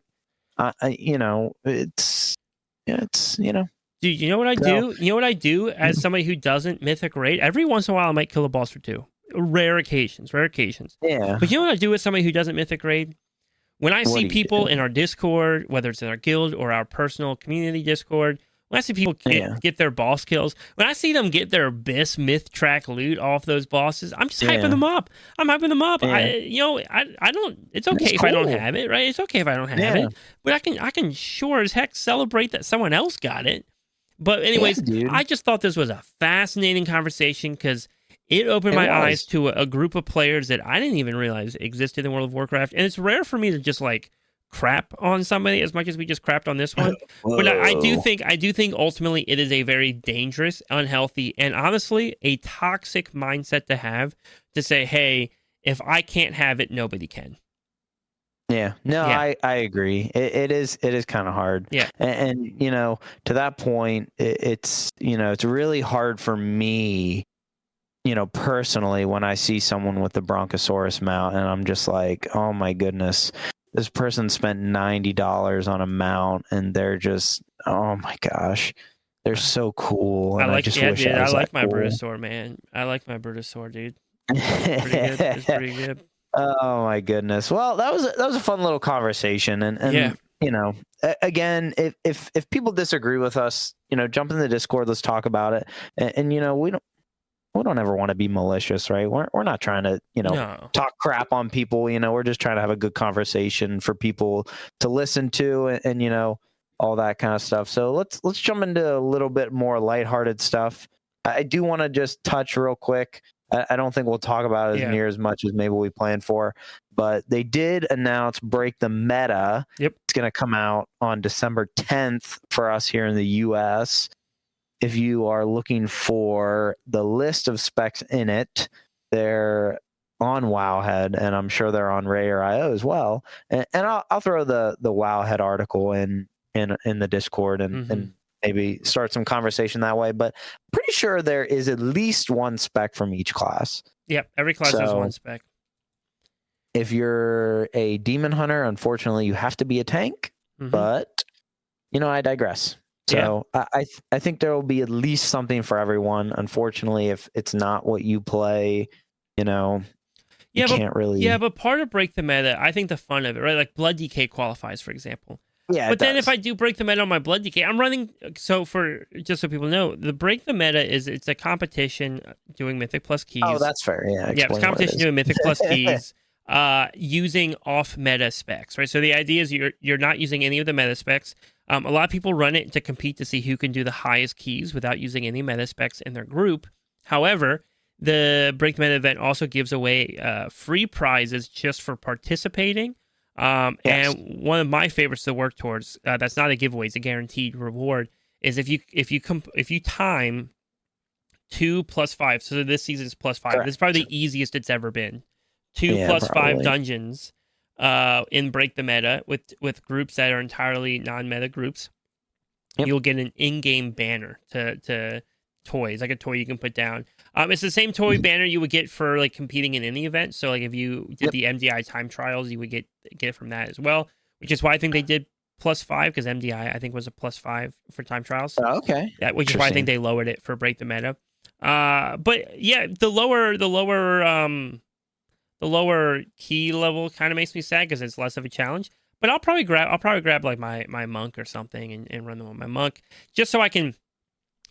it's Dude, you know what I do? You know what I do as somebody who doesn't mythic raid? Every once in a while, I might kill a boss or two. Rare occasions. Yeah. But you know what I do as somebody who doesn't mythic raid? When I see people in our Discord, whether it's in our guild or our personal community Discord, when I see people get their boss kills, when I see them get their best myth track loot off those bosses, I'm just hyping them up. Yeah. I don't. It's okay if I don't have it, right? It's okay if I don't have it, but I can sure as heck celebrate that someone else got it. But anyways, I just thought this was a fascinating conversation because it opened my eyes to a group of players that I didn't even realize existed in World of Warcraft. And it's rare for me to just like crap on somebody as much as we just crapped on this one. But I do think ultimately it is a very dangerous, unhealthy, and honestly a toxic mindset to have, to say, hey, if I can't have it, nobody can. Yeah, no, I agree. It is kind of hard. Yeah. And to that point, it's really hard for me, personally, when I see someone with the Bronchosaurus mount and I'm just like, oh my goodness, this person spent $90 on a mount and they're just, oh my gosh, they're so cool. And I like my Brutosaur, man. I like my Brutosaur, dude. It's pretty good. Oh my goodness. Well, that was a fun little conversation, and again, if people disagree with us, jump in the Discord, let's talk about it. And we don't ever want to be malicious, right? We're not trying to talk crap on people. We're just trying to have a good conversation for people to listen to, and all that kind of stuff. So let's jump into a little bit more lighthearted stuff. I do want to just touch real quick. I don't think we'll talk about it near as much as maybe we planned for, but they did announce Break the Meta. Yep. It's going to come out on December 10th for us here in the US. If you are looking for the list of specs in it, they're on Wowhead, and I'm sure they're on Ray.io as well. And I'll throw the Wowhead article in the Discord and maybe start some conversation that way, but pretty sure there is at least one spec from each class. Yep, every class has one spec. If you're a demon hunter, unfortunately, you have to be a tank, but, I digress. So I think there will be at least something for everyone. Unfortunately, if it's not what you play, you know, you can't really. Yeah, but part of break the meta, I think the fun of it, right? Like Blood DK qualifies, for example. Yeah, but then if I do break the meta on my Blood DK, I'm running. So for just so people know, the break the meta it's a competition doing Mythic plus keys. Oh, that's fair. Yeah, it's competition doing Mythic plus keys, using off meta specs, right? So the idea is you're not using any of the meta specs. A lot of people run it to compete to see who can do the highest keys without using any meta specs in their group. However, the Break the Meta event also gives away free prizes just for participating. Yes. And one of my favorites to work towards, that's not a giveaway, it's a guaranteed reward, is if you time 2 plus 5. So this season's plus 5. Correct. This is probably the easiest it's ever been. 2 plus probably. 5 dungeons in Break the Meta with groups that are entirely non-meta groups. Yep. You'll get an in-game banner to toys, like a toy you can put down. It's the same toy banner you would get for like competing in any event. So like if you did the MDI time trials, you would get it from that as well, which is why I think they did +5, because MDI I think was a +5 for time trials. Oh, okay. Which is why I think they lowered it for Break the Meta. But yeah, the lower key level kind of makes me sad because it's less of a challenge. But I'll probably grab like my monk or something and run them on my monk just so I can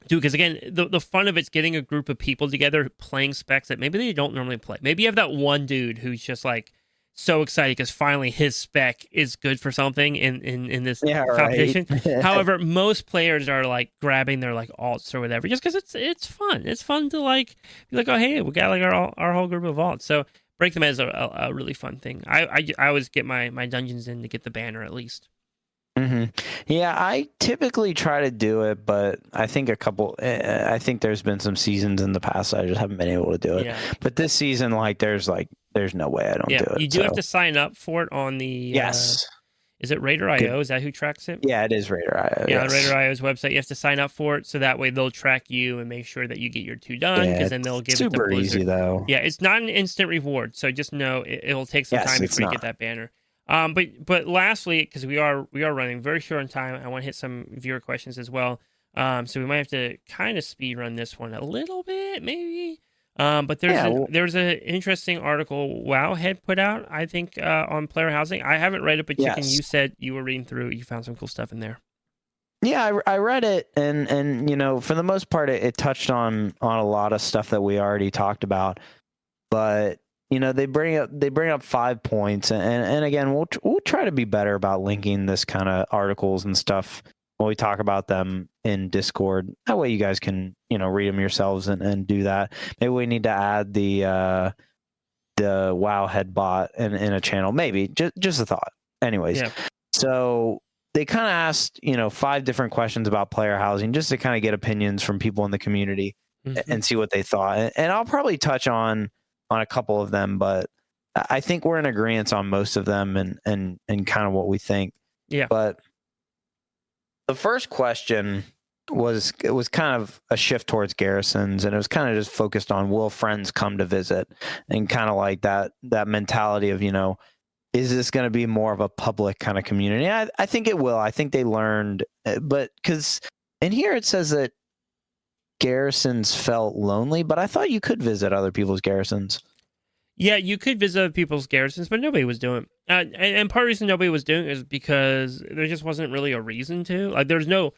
do, because again, the fun of it's getting a group of people together playing specs that maybe they don't normally play. Maybe you have that one dude who's just like so excited because finally his spec is good for something in this competition. Right. However, most players are like grabbing their like alts or whatever just because it's fun. It's fun to like be like, oh hey, we got like our whole group of alts. So Break the Meta is a really fun thing. I always get my dungeons in to get the banner at least. Mm-hmm. Yeah, I typically try to do it, but I think I think there's been some seasons in the past I just haven't been able to do it. Yeah. But this season, there's no way I don't do it. You do have to sign up for it on the yes. Is it Raider.io? Is that who tracks it? Yeah, it is Raider.io. Yeah, yes. Raider.io's website. You have to sign up for it, so that way they'll track you and make sure that you get your 2 done, because then they'll give it to Blizzard. Super easy though. Yeah, it's not an instant reward, so just know it'll take some time before you get that banner. But lastly, because we are running very short on time, I want to hit some viewer questions as well. So we might have to kind of speed run this one a little bit, maybe. But there's an interesting article WoW had put out, I think, on player housing. I haven't read it, but Chicken, you said you were reading through it. You found some cool stuff in there. Yeah, I read it, and for the most part, it touched on a lot of stuff that we already talked about, but. They bring up 5 points, and again, we'll try to be better about linking this kind of articles and stuff when we talk about them in Discord. That way, you guys can read them yourselves and do that. Maybe we need to add the WoW head bot in a channel. Maybe just a thought. Anyways, so they kind of asked 5 different questions about player housing just to kind of get opinions from people in the community and see what they thought. And I'll probably touch on a couple of them, but I think we're in agreement on most of them and kind of what we think. Yeah. But the first question was kind of a shift towards garrisons, and it was kind of just focused on, will friends come to visit, and kind of like that mentality of, is this going to be more of a public kind of community? I think it will. I think they learned, but because in here it says that garrisons felt lonely, but I thought you could visit other people's garrisons. Yeah, you could visit other people's garrisons, but nobody was doing it. And part of the reason nobody was doing it is because there just wasn't really a reason to. Like, there's no...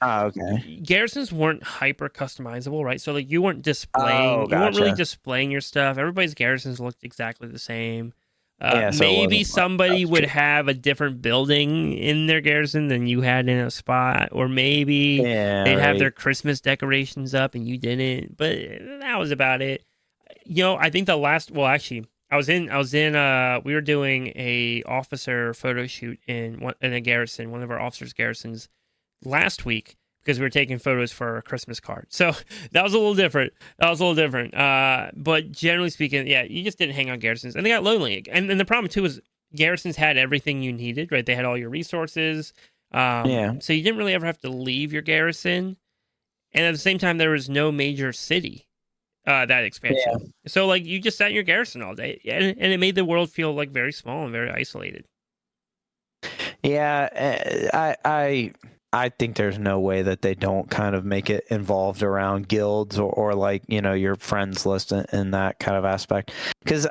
Garrisons weren't hyper customizable, right? So, like, you weren't displaying... You weren't really displaying your stuff. Everybody's garrisons looked exactly the same. Maybe somebody would have a different building in their garrison than you had in a spot, or maybe they'd have their Christmas decorations up and you didn't. But that was about it. I think the last... Well, actually... we were doing a officer photo shoot in a garrison, one of our officers' garrisons last week, because we were taking photos for a Christmas card. So that was a little different. But generally speaking, you just didn't hang on garrisons, and they got lonely. And the problem too was garrisons had everything you needed, right? They had all your resources. So you didn't really ever have to leave your garrison. And at the same time, there was no major city. That expansion. So like you just sat in your garrison all day, and it made the world feel like very small and very isolated. Yeah, I I think there's no way that they don't kind of make it involved around guilds or like, your friends list in that kind of aspect. Because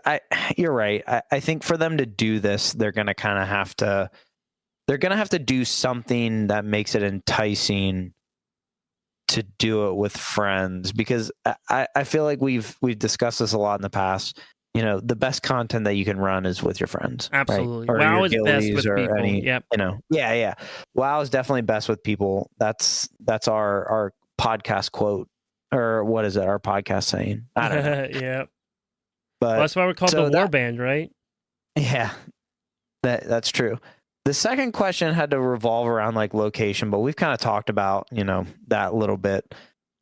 you're right. I think for them to do this, they're going to kind of have to do something that makes it enticing to do it with friends, because I feel like we've discussed this a lot in the past. The best content that you can run is with your friends. Absolutely. Right? Or WoW your is best with people. Any, yep. Yeah. WoW is definitely best with people. That's our podcast quote, or what is it? Our podcast saying? I don't know. Yeah. But that's why we're called the Warband, right? Yeah, that's true. The second question had to revolve around like location, but we've kind of talked about, that a little bit.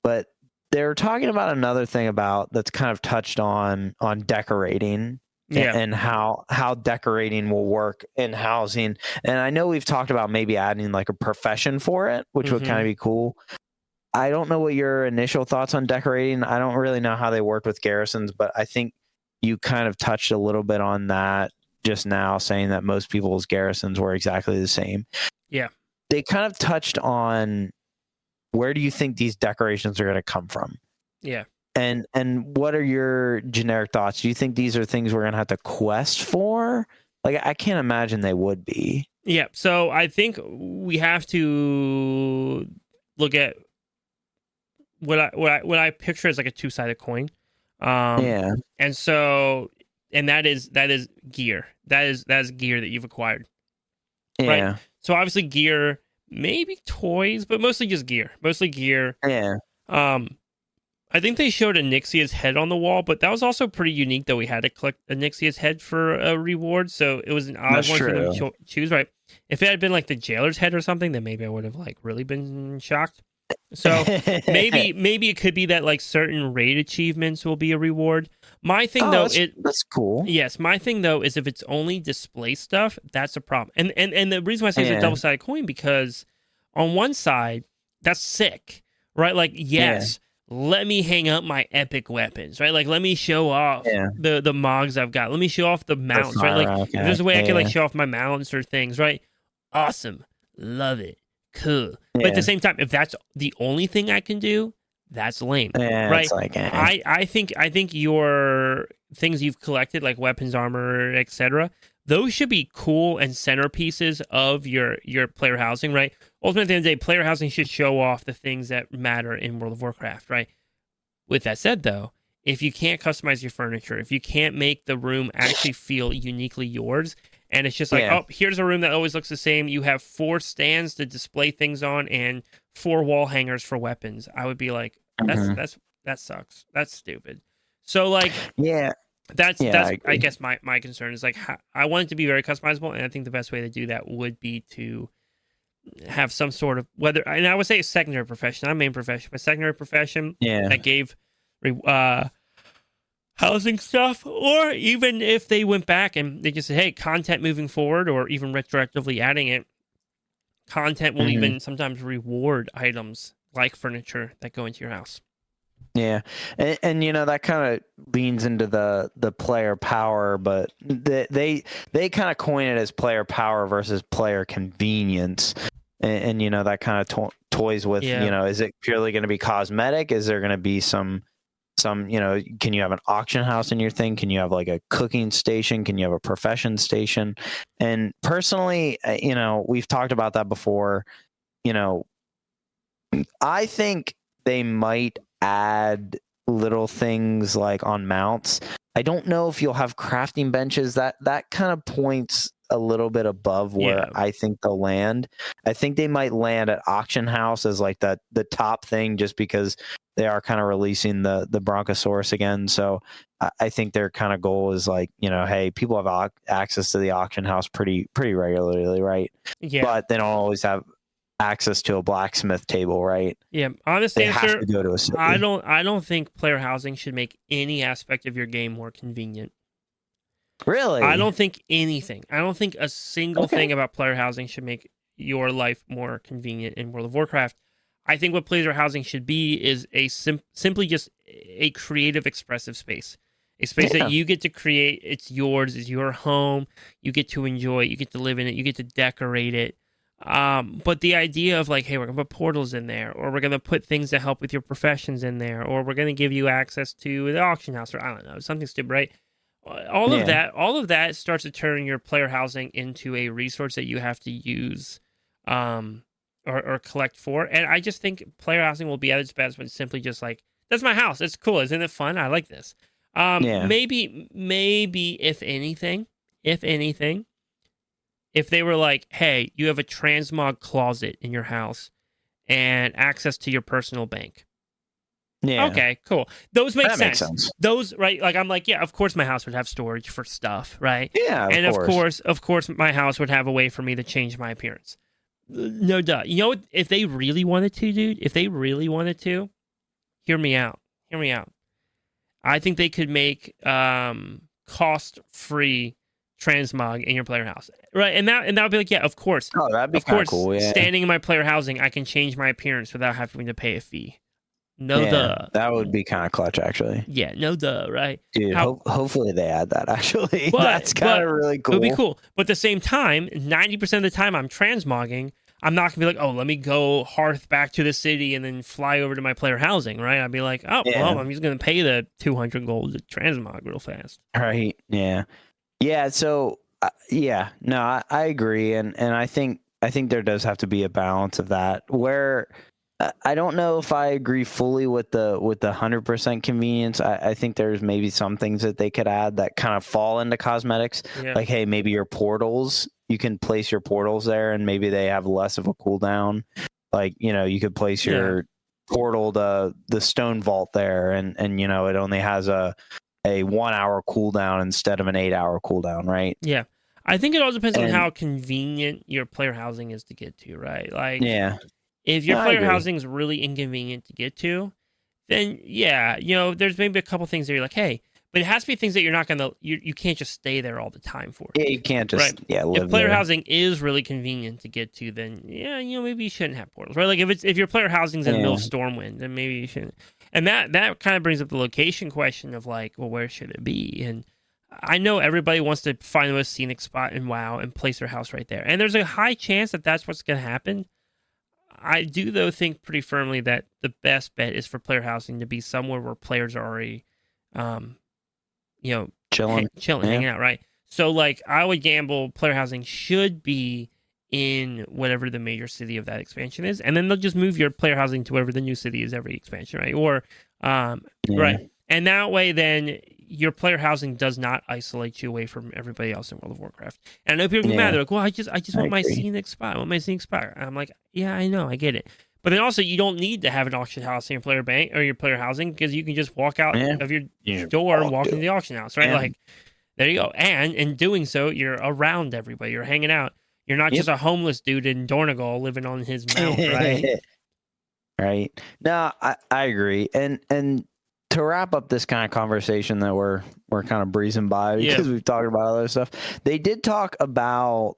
But they're talking about another thing that's kind of touched on decorating and how decorating will work in housing. And I know we've talked about maybe adding like a profession for it, which would kind of be cool. I don't know what your initial thoughts on decorating. I don't really know how they work with garrisons, but I think you kind of touched a little bit on that just now, saying that most people's garrisons were exactly the same. Yeah. They kind of touched on, where do you think these decorations are going to come from? Yeah. And what are your generic thoughts? Do you think these are things we're going to have to quest for? Like, I can't imagine they would be. Yeah. So I think we have to look at what I picture as like a two-sided coin. Yeah. And so, and that is gear. That is gear that you've acquired. Yeah. Right? So obviously gear, maybe toys, but mostly just gear. Mostly gear. Yeah. I think they showed a Nixia's head on the wall, but that was also pretty unique that we had to collect a Nixia's head for a reward. So it was an odd one for them to choose, right? If it had been like the jailer's head or something, then maybe I would have like really been shocked. So maybe it could be that like certain raid achievements will be a reward. My thing that's cool. Yes, my thing though is if it's only display stuff, that's a problem. And the reason why I say it's a double-sided coin, because on one side, that's sick, right? Like, yes, let me hang up my epic weapons, right? Like, let me show off the mogs I've got. Let me show off the mounts, right? Like, if there's a way I can like show off my mounts or things, right? Awesome, love it, cool. But at the same time, if that's the only thing I can do, that's lame, right? It's like, I think your things you've collected, like weapons, armor, etc., those should be cool and centerpieces of your player housing, right? Ultimately, at the end of the day, player housing should show off the things that matter in World of Warcraft, right? With that said, though, if you can't customize your furniture, if you can't make the room actually feel uniquely yours, and it's just like, oh, here's a room that always looks the same. You have 4 stands to display things on and 4 wall hangers for weapons. I would be like, that sucks. That's stupid. So like, that's I guess my concern is like, I want it to be very customizable, and I think the best way to do that would be to have some sort of, whether, and I would say a secondary profession, not main profession, but secondary profession that gave housing stuff, or even if they went back and they just said, hey, content moving forward, or even retroactively adding it, content will even sometimes reward items like furniture that go into your house. Yeah, and that kind of leans into the player power, but they kind of coin it as player power versus player convenience, and that kind of toys with is it purely going to be cosmetic? Is there going to be some can you have an auction house in your thing? Can you have like a cooking station? Can you have a profession station? And personally, we've talked about that before. I think they might add little things like on mounts. I don't know if you'll have crafting benches. That kind of points a little bit above where I think they'll land. I think they might land at auction house as like the top thing, just because they are kind of releasing the Bronchosaurus again. So I think their kind of goal is like, hey, people have access to the auction house pretty regularly, right? Yeah. But they don't always have access to a blacksmith table, right? Yeah. Honest They answer, have to go to a city. I don't think player housing should make any aspect of your game more convenient. Really? I don't think anything. I don't think a single thing about player housing should make your life more convenient in World of Warcraft. I think what player housing should be is a simply just a creative, expressive space. A space that you get to create. It's yours. It's your home. You get to enjoy it. You get to live in it. You get to decorate it. But the idea of like, hey, we're gonna put portals in there, or we're gonna put things that help with your professions in there, or we're gonna give you access to the auction house, or I don't know, something stupid, right? All of that starts to turn your player housing into a resource that you have to use, or collect for. And I just think player housing will be at its best when it's simply just like, that's my house. It's cool. Isn't it fun? I like this. Maybe if anything, if they were like, hey, you have a transmog closet in your house and access to your personal bank. Yeah. Okay, cool. Those make sense. Those, right? Like, I'm like, yeah, of course my house would have storage for stuff, right? Yeah, of course my house would have a way for me to change my appearance. No duh. You know what? If they really wanted to, dude, hear me out. I think they could make cost-free transmog in your player house, right? And that would be like, yeah, of course. Oh, that'd be kind of cool. Yeah. Standing in my player housing, I can change my appearance without having to pay a fee. No duh. That would be kind of clutch, actually. Yeah, no duh, right? Dude, hopefully they add that, actually. That's kind of really cool. It would be cool. But at the same time, 90% of the time I'm transmogging, I'm not going to be like, oh, let me go hearth back to the city and then fly over to my player housing, right? I'd be like, oh, well, I'm just going to pay the 200 gold to transmog real fast. Right, yeah. Yeah, so, no, I agree. And I think there does have to be a balance of that, where I don't know if I agree fully with the 100% convenience. I think there's maybe some things that they could add that kind of fall into cosmetics. Yeah. Like, hey, maybe your portals, you can place your portals there and maybe they have less of a cooldown. Like, you could place your portal to the stone vault there and it only has a 1 hour cooldown instead of an 8 hour cooldown, right? Yeah. I think it all depends on how convenient your player housing is to get to, right? Like, if your player housing is really inconvenient to get to, then there's maybe a couple things that you're like, hey, but it has to be things that you're not gonna, you can't just stay there all the time for. Yeah, you can't just live if player there. housing is really convenient to get to, then maybe you shouldn't have portals, right? Like if your player housing's in the middle of Stormwind, then maybe you shouldn't. And that kind of brings up the location question of like, well, where should it be? And I know everybody wants to find the most scenic spot in WoW and place their house right there, and there's a high chance that that's what's gonna happen. I do, though, think pretty firmly that the best bet is for player housing to be somewhere where players are already, chilling, hanging out, right? So, like, I would gamble player housing should be in whatever the major city of that expansion is, and then they'll just move your player housing to whatever the new city is every expansion, right? Or, right, and that way, then your player housing does not isolate you away from everybody else in World of Warcraft. And I know people get mad. They're like, well, I just want my scenic spot. I want my scenic spot. And I'm like, yeah, I know. I get it. But then also, you don't need to have an auction house in your player bank or your player housing because you can just walk out of your door and walk into the auction house, right? Like, there you go. And in doing so, you're around everybody. You're hanging out. You're not just a homeless dude in Dornegal living on his mount, right? Right. No, I agree. And to wrap up this kind of conversation that we're kind of breezing by because we've talked about other stuff, they did talk about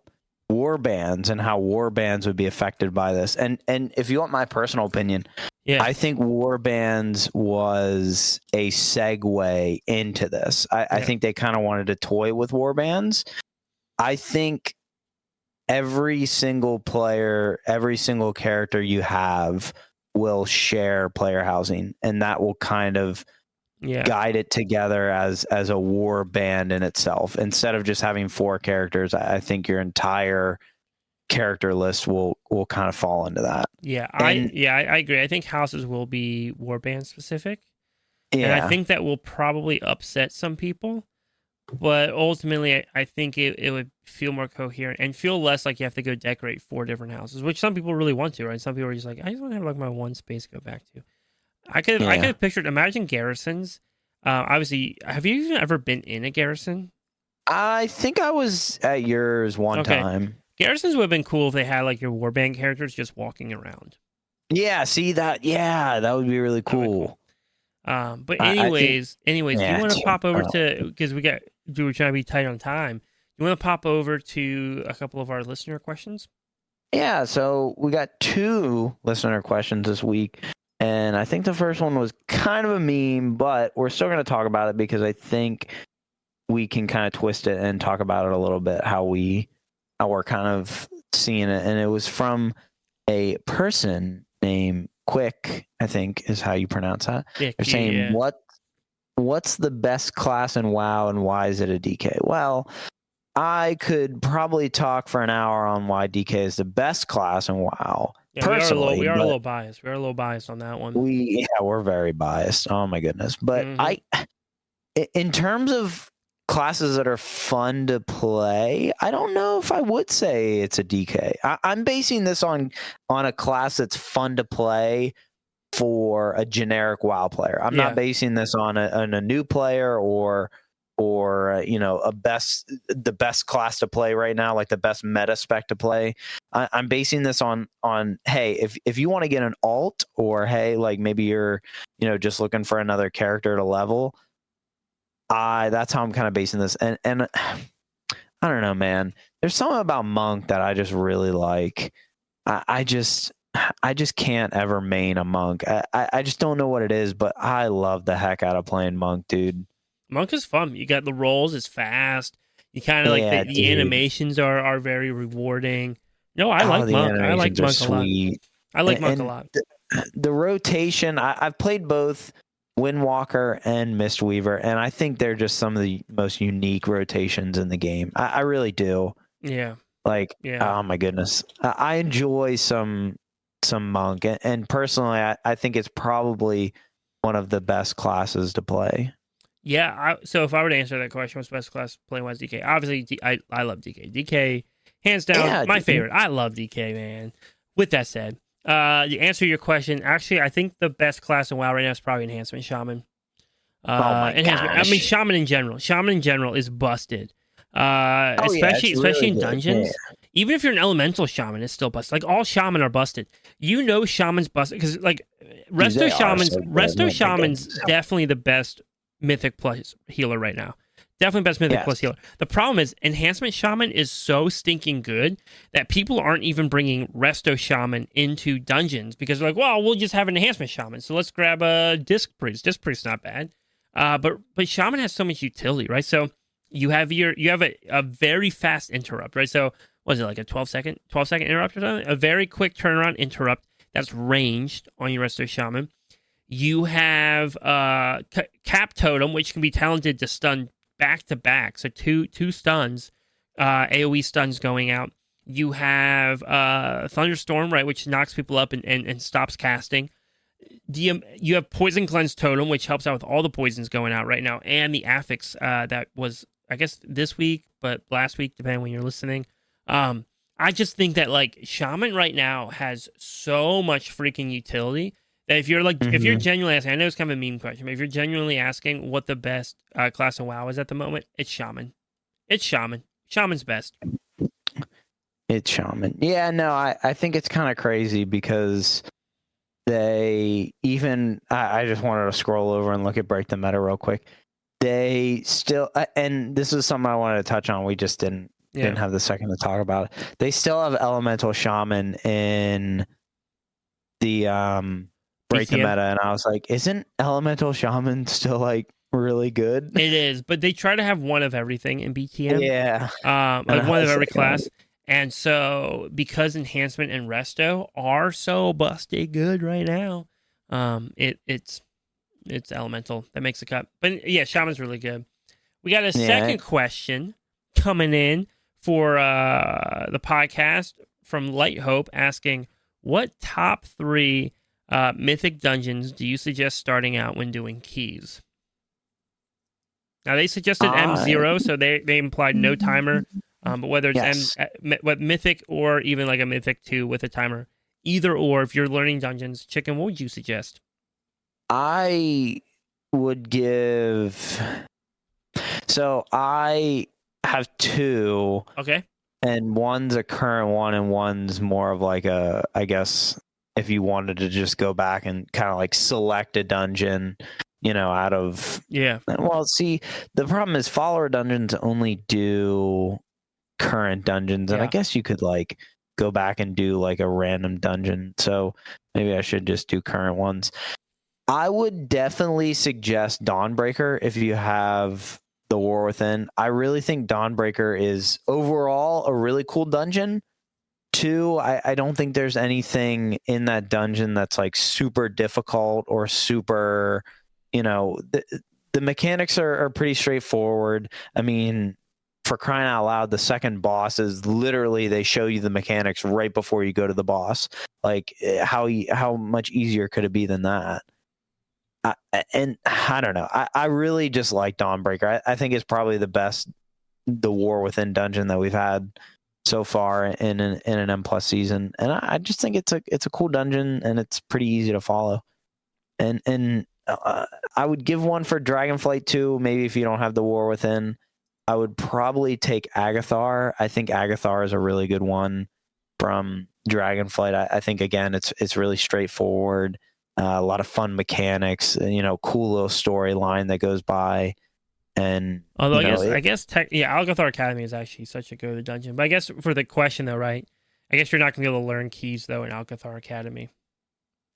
warbands and how warbands would be affected by this. And if you want my personal opinion, I think warbands was a segue into this. I think they kind of wanted to toy with warbands. I think every single player, every single character you have will share player housing, and that will kind of guide it together as a war band in itself. Instead of just having 4 characters, I think your entire character list will kind of fall into that. I agree. I think houses will be warband specific. And I think that will probably upset some people. But ultimately, I think it would feel more coherent and feel less like you have to go decorate 4 different houses, which some people really want to, right? Some people are just like, I just want to have like my one space to go back to. I could have pictured, imagine garrisons. Obviously, have you even ever been in a garrison? I think I was at yours one time. Garrisons would have been cool if they had like your warband characters just walking around. Yeah, see that? Yeah, that would be really cool. But anyways, do you want to pop over to, because we're trying to be tight on time. You want to pop over to a couple of our listener questions? Yeah, so we got 2 listener questions this week, and I think the first one was kind of a meme, but we're still going to talk about it because I think we can kind of twist it and talk about it a little bit, how we're kind of seeing it, and it was from a person named Quick, I think is how you pronounce that. Yeah, They're saying, what's the best class in WoW and why is it a DK? Well, I could probably talk for an hour on why DK is the best class in WoW. Yeah, Personally, we are a little biased. We're a little biased on that one. We're very biased. Oh my goodness. But in terms of classes that are fun to play, I don't know if I would say it's a DK. I'm basing this on a class that's fun to play for a generic WoW player. I'm not basing this on a new player or the best class to play right now, like the best meta spec to play. I'm basing this on hey, if you want to get an alt, or hey, like maybe you're just looking for another character to level. That's how I'm kind of basing this, and I don't know, man. There's something about Monk that I just really like. I just can't ever main a Monk. I just don't know what it is, but I love the heck out of playing Monk, dude. Monk is fun. You got the rolls, it's fast. You kind of like the animations are very rewarding. No, I like Monk. I like Monk a lot. I like Monk a lot. The rotation, I've played both Windwalker and Mistweaver, and I think they're just some of the most unique rotations in the game. I really do. Yeah. Oh my goodness. I enjoy some Monk, and personally, I think it's probably one of the best classes to play. Yeah, so if I were to answer that question, what's the best class playing wise DK? Obviously, I love DK. DK, hands down, my favorite. I love DK, man. With that said, to answer your question, actually, I think the best class in WoW right now is probably Enhancement Shaman. Oh my gosh. I mean, Shaman in general. Shaman in general is busted. Especially really in dungeons. Yeah. Even if you're an elemental shaman, it's still busted. Like all shaman are busted. Shaman's busted because like Resto Shaman's definitely the best Mythic plus healer right now. Definitely best Mythic plus healer. The problem is Enhancement Shaman is so stinking good that people aren't even bringing Resto Shaman into dungeons because they're like, well, we'll just have an Enhancement Shaman. So let's grab a Disc Priest. Disc Priest's not bad. But Shaman has so much utility, right? So you have a very fast interrupt, right? So was it like a 12-second interrupt or something? A very quick turnaround interrupt that's ranged on your Resto Shaman. You have Cap Totem, which can be talented to stun back to back. So two stuns, AoE stuns going out. You have Thunderstorm, right, which knocks people up and stops casting. You have Poison Cleanse Totem, which helps out with all the poisons going out right now, and the Affix that was, I guess, this week, but last week, depending when you're listening. I just think that like Shaman right now has so much freaking utility that if you're if you're genuinely asking, I know it's kind of a meme question, but if you're genuinely asking what the best class in WoW is at the moment, it's Shaman. It's Shaman. Shaman's best. It's Shaman. Yeah, no, I think it's kind of crazy because they even I just wanted to scroll over and look at Break the Meta real quick. They still, and this is something I wanted to touch on. We just didn't have the second to talk about it. They still have Elemental Shaman in the Break the Meta, and I was like, isn't Elemental Shaman still like really good? It is, but they try to have one of everything in BTM. Yeah. Like one of every class. And so because Enhancement and Resto are so busted good right now, it's Elemental that makes the cut. But yeah, Shaman's really good. We got a second question coming in for the podcast from Light Hope asking, what top 3 mythic dungeons do you suggest starting out when doing keys? Now they suggested M0, so they implied no timer. But whether it's mythic or even like a mythic 2 with a timer, either or, if you're learning dungeons, Chicken, what would you suggest? I would give. So I have 2. Okay. And one's a current one, and one's more of like a, I guess, if you wanted to just go back and kind of like select a dungeon, out of. Yeah. Well, see, the problem is follower dungeons only do current dungeons, and I guess you could like go back and do like a random dungeon. So maybe I should just do current ones. I would definitely suggest Dawnbreaker if you have the War Within. I really think Dawnbreaker is overall a really cool dungeon, 2, I don't think there's anything in that dungeon that's like super difficult or super, the mechanics are pretty straightforward. I mean, for crying out loud, the second boss is literally, they show you the mechanics right before you go to the boss. Like, how much easier could it be than that? And I don't know. I really just like Dawnbreaker. I think it's probably the War Within dungeon that we've had so far in an M+ season, and I just think it's a cool dungeon, and it's pretty easy to follow. And I would give one for Dragonflight 2. Maybe if you don't have the War Within, I would probably take Agathar. I think Agathar is a really good one from Dragonflight. I think again, it's really straightforward. A lot of fun mechanics. Cool little storyline that goes by. And although I guess Algathar Academy is actually such a good dungeon. But I guess for the question though, right? I guess you're not gonna be able to learn keys though in Algathar Academy.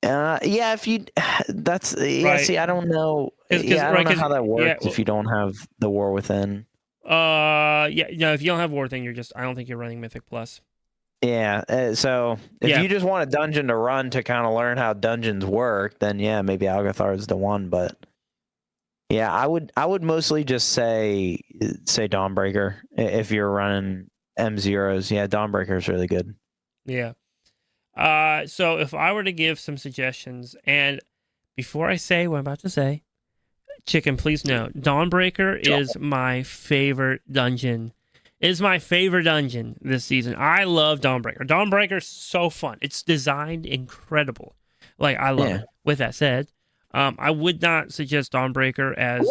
If you right. See, I don't know. I don't know how that works if you don't have the War Within. If you don't have War Within, I don't think you're running Mythic Plus. Yeah, so if you just want a dungeon to run to kind of learn how dungeons work, then maybe Algathar is the one. But yeah, I would mostly just say Dawnbreaker if you're running M0s. Yeah, Dawnbreaker is really good. Yeah. So if I were to give some suggestions, and before I say what I'm about to say, Chicken, please know, Dawnbreaker is my favorite dungeon. It is my favorite dungeon this season. I love Dawnbreaker. Dawnbreaker is so fun. It's designed incredible. Like, I love it. With that said, I would not suggest Dawnbreaker as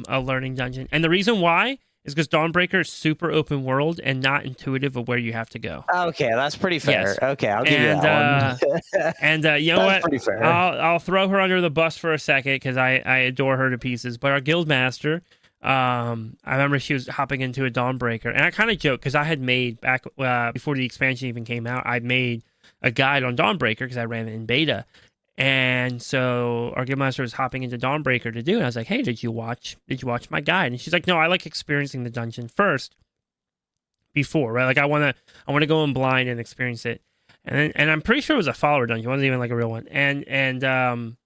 a learning dungeon. And the reason why is because Dawnbreaker is super open world and not intuitive of where you have to go. Okay, that's pretty fair. Yes. Okay, I'll give you that one. And you know what? Pretty fair. I'll throw her under the bus for a second because I adore her to pieces. But our guild master, I remember she was hopping into a Dawnbreaker, and I kind of joked because I had made back before the expansion even came out, I made a guide on Dawnbreaker because I ran it in beta. And so our guildmaster was hopping into Dawnbreaker to do it. And I was like, "Hey, did you watch my guide?" And she's like, "No, I like experiencing the dungeon first before, right? Like I want to go in blind and experience it." And I'm pretty sure it was a follower dungeon. It wasn't even like a real one. And of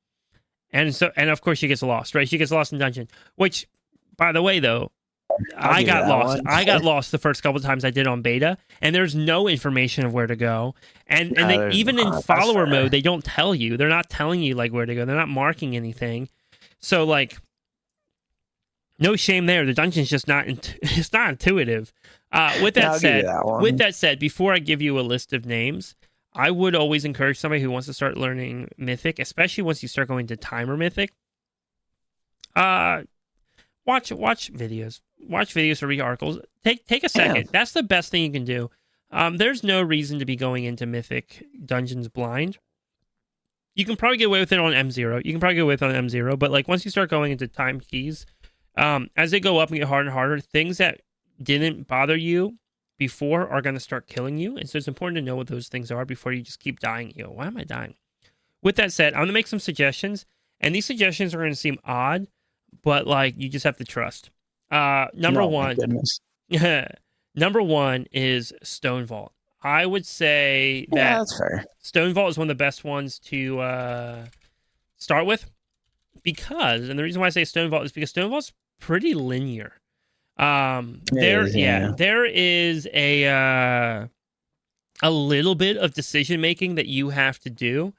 course she gets lost, right? She gets lost in dungeon. Which, by the way, though, I got lost. I got lost the first couple of times I did on beta, and there's no information of where to go. And they, even in follower mode, they don't tell you. They're not telling you like where to go. They're not marking anything. So like, no shame there. The dungeon's just not. It's not intuitive. With that said, before I give you a list of names, I would always encourage somebody who wants to start learning Mythic, especially once you start going to Timer Mythic. Watch videos. Watch videos or read articles. Take a second. Yeah. That's the best thing you can do. There's no reason to be going into Mythic dungeons blind. You can probably get away with it on M0. But like once you start going into time keys, as they go up and get harder and harder, things that didn't bother you before are going to start killing you. And so it's important to know what those things are before you just keep dying. Why am I dying? With that said, I'm going to make some suggestions. And these suggestions are going to seem odd, but like you just have to trust. Number one is Stone Vault. I would say that that's fair. Stone Vault is one of the best ones to start with because, and the reason why I say Stone Vault is because Stone Vault's pretty linear. There is a little bit of decision making that you have to do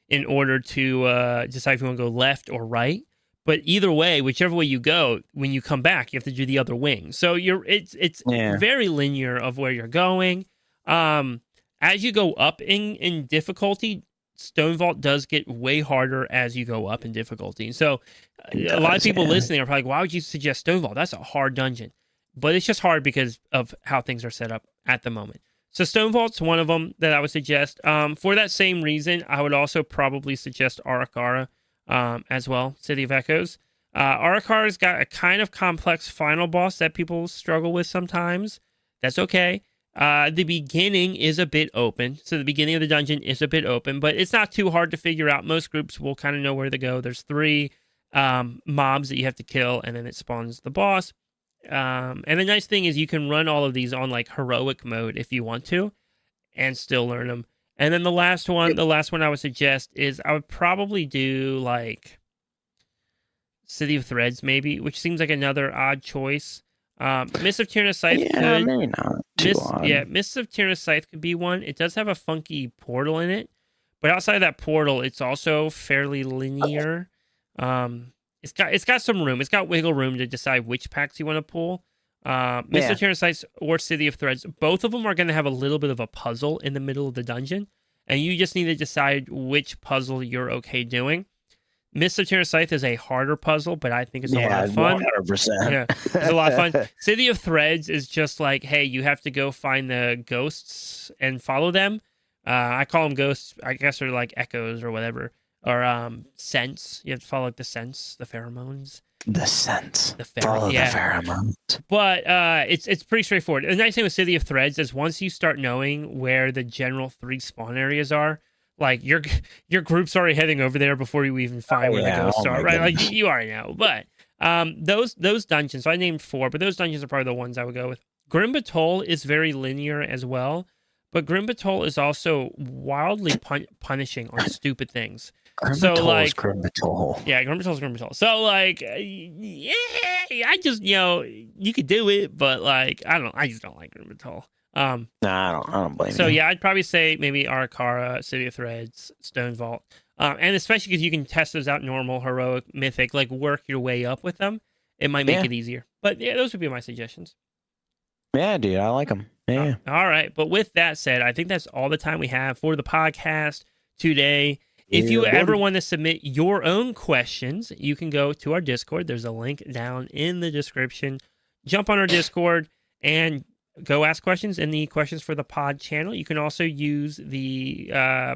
in order to decide if you want to go left or right. But either way, whichever way you go, when you come back, you have to do the other wing. So it's very linear of where you're going. As you go up in difficulty, Stone Vault does get way harder as you go up in difficulty. So a lot of people listening are probably like, why would you suggest Stone Vault? That's a hard dungeon. But it's just hard because of how things are set up at the moment. So Stone Vault's one of them that I would suggest. For that same reason, I would also probably suggest Arakara as well, City of Echoes. Arakara's got a kind of complex final boss that people struggle with sometimes. That's okay. The beginning is a bit open. So the beginning of the dungeon is a bit open, but it's not too hard to figure out. Most groups will kind of know where to go. There's 3 mobs that you have to kill, and then it spawns the boss. And the nice thing is you can run all of these on like heroic mode if you want to. and still learn them. And then the last one I would suggest is I would probably do like City of Threads, maybe, which seems like another odd choice. Mists of Tyrannus Scythe could, maybe not too odd. Yeah, Mists of Tyrannus Scythe could be one. It does have a funky portal in it, but outside of that portal, it's also fairly linear. It's got some room. It's got wiggle room to decide which packs you want to pull. Mists of Tyrannus Scythe or City of Threads, both of them are going to have a little bit of a puzzle in the middle of the dungeon, and you just need to decide which puzzle you're okay doing. Mists of Tyrannus Scythe is a harder puzzle, but I think it's a lot of fun. 100%. Yeah, it's a lot of fun. City of Threads is just like, hey, you have to go find the ghosts and follow them. I call them ghosts. I guess they're like echoes or whatever. Or scents. You have to follow like the scents, the pheromones. The scents. Follow the pheromones. But it's pretty straightforward. The nice thing with City of Threads is once you start knowing where the general 3 spawn areas are, like your group's already heading over there before you even find where the ghosts are, right? Goodness. Like you already know. But those dungeons, so I named 4, but those dungeons are probably the ones I would go with. Grim Batol is very linear as well, but Grim Batol is also wildly punishing on stupid things. Grim Batol is Grim Batol. Yeah, Grim Batol is Grim Batol. So like, yeah, I just you could do it, but like I just don't like Grim Batol. No, I don't blame you. So yeah, I'd probably say maybe Arakara, City of Threads, Stone Vault, and especially because you can test those out normal, heroic, mythic, like work your way up with them. It might make it easier. But yeah, those would be my suggestions. Yeah, dude, I like them. Yeah. All right, but with that said, I think that's all the time we have for the podcast today. If you ever want to submit your own questions, you can go to our Discord. There's a link down in the description. Jump on our Discord and go ask questions in the Questions for the Pod channel. You can also use the, I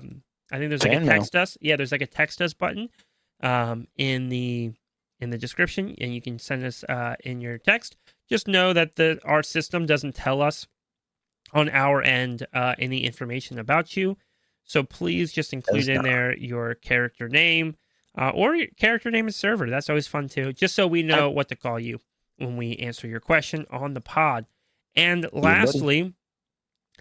think there's like a text us. Yeah, there's like a text us button in the description, and you can send us in your text. Just know that our system doesn't tell us on our end any information about you. So please just include in there your character name or your character name and server. That's always fun too, just so we know what to call you when we answer your question on the pod. And lastly,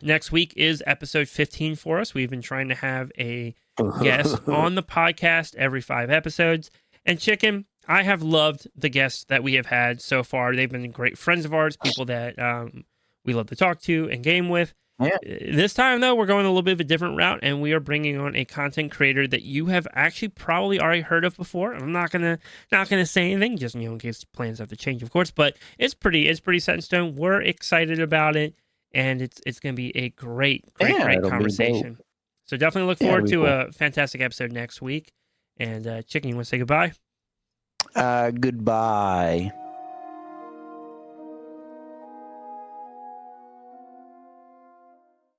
next week is episode 15 for us. We've been trying to have a guest on the podcast every 5 episodes. And Chicken, I have loved the guests that we have had so far. They've been great friends of ours, people that we love to talk to and game with. Yeah. This time, though, we're going a little bit of a different route, and we are bringing on a content creator that you have actually probably already heard of before. I'm not gonna say anything, just in case plans have to change, of course. But it's pretty set in stone. We're excited about it, and it's gonna be a great conversation. So definitely look forward to a fantastic episode next week. And Chicken, you want to say goodbye? Goodbye.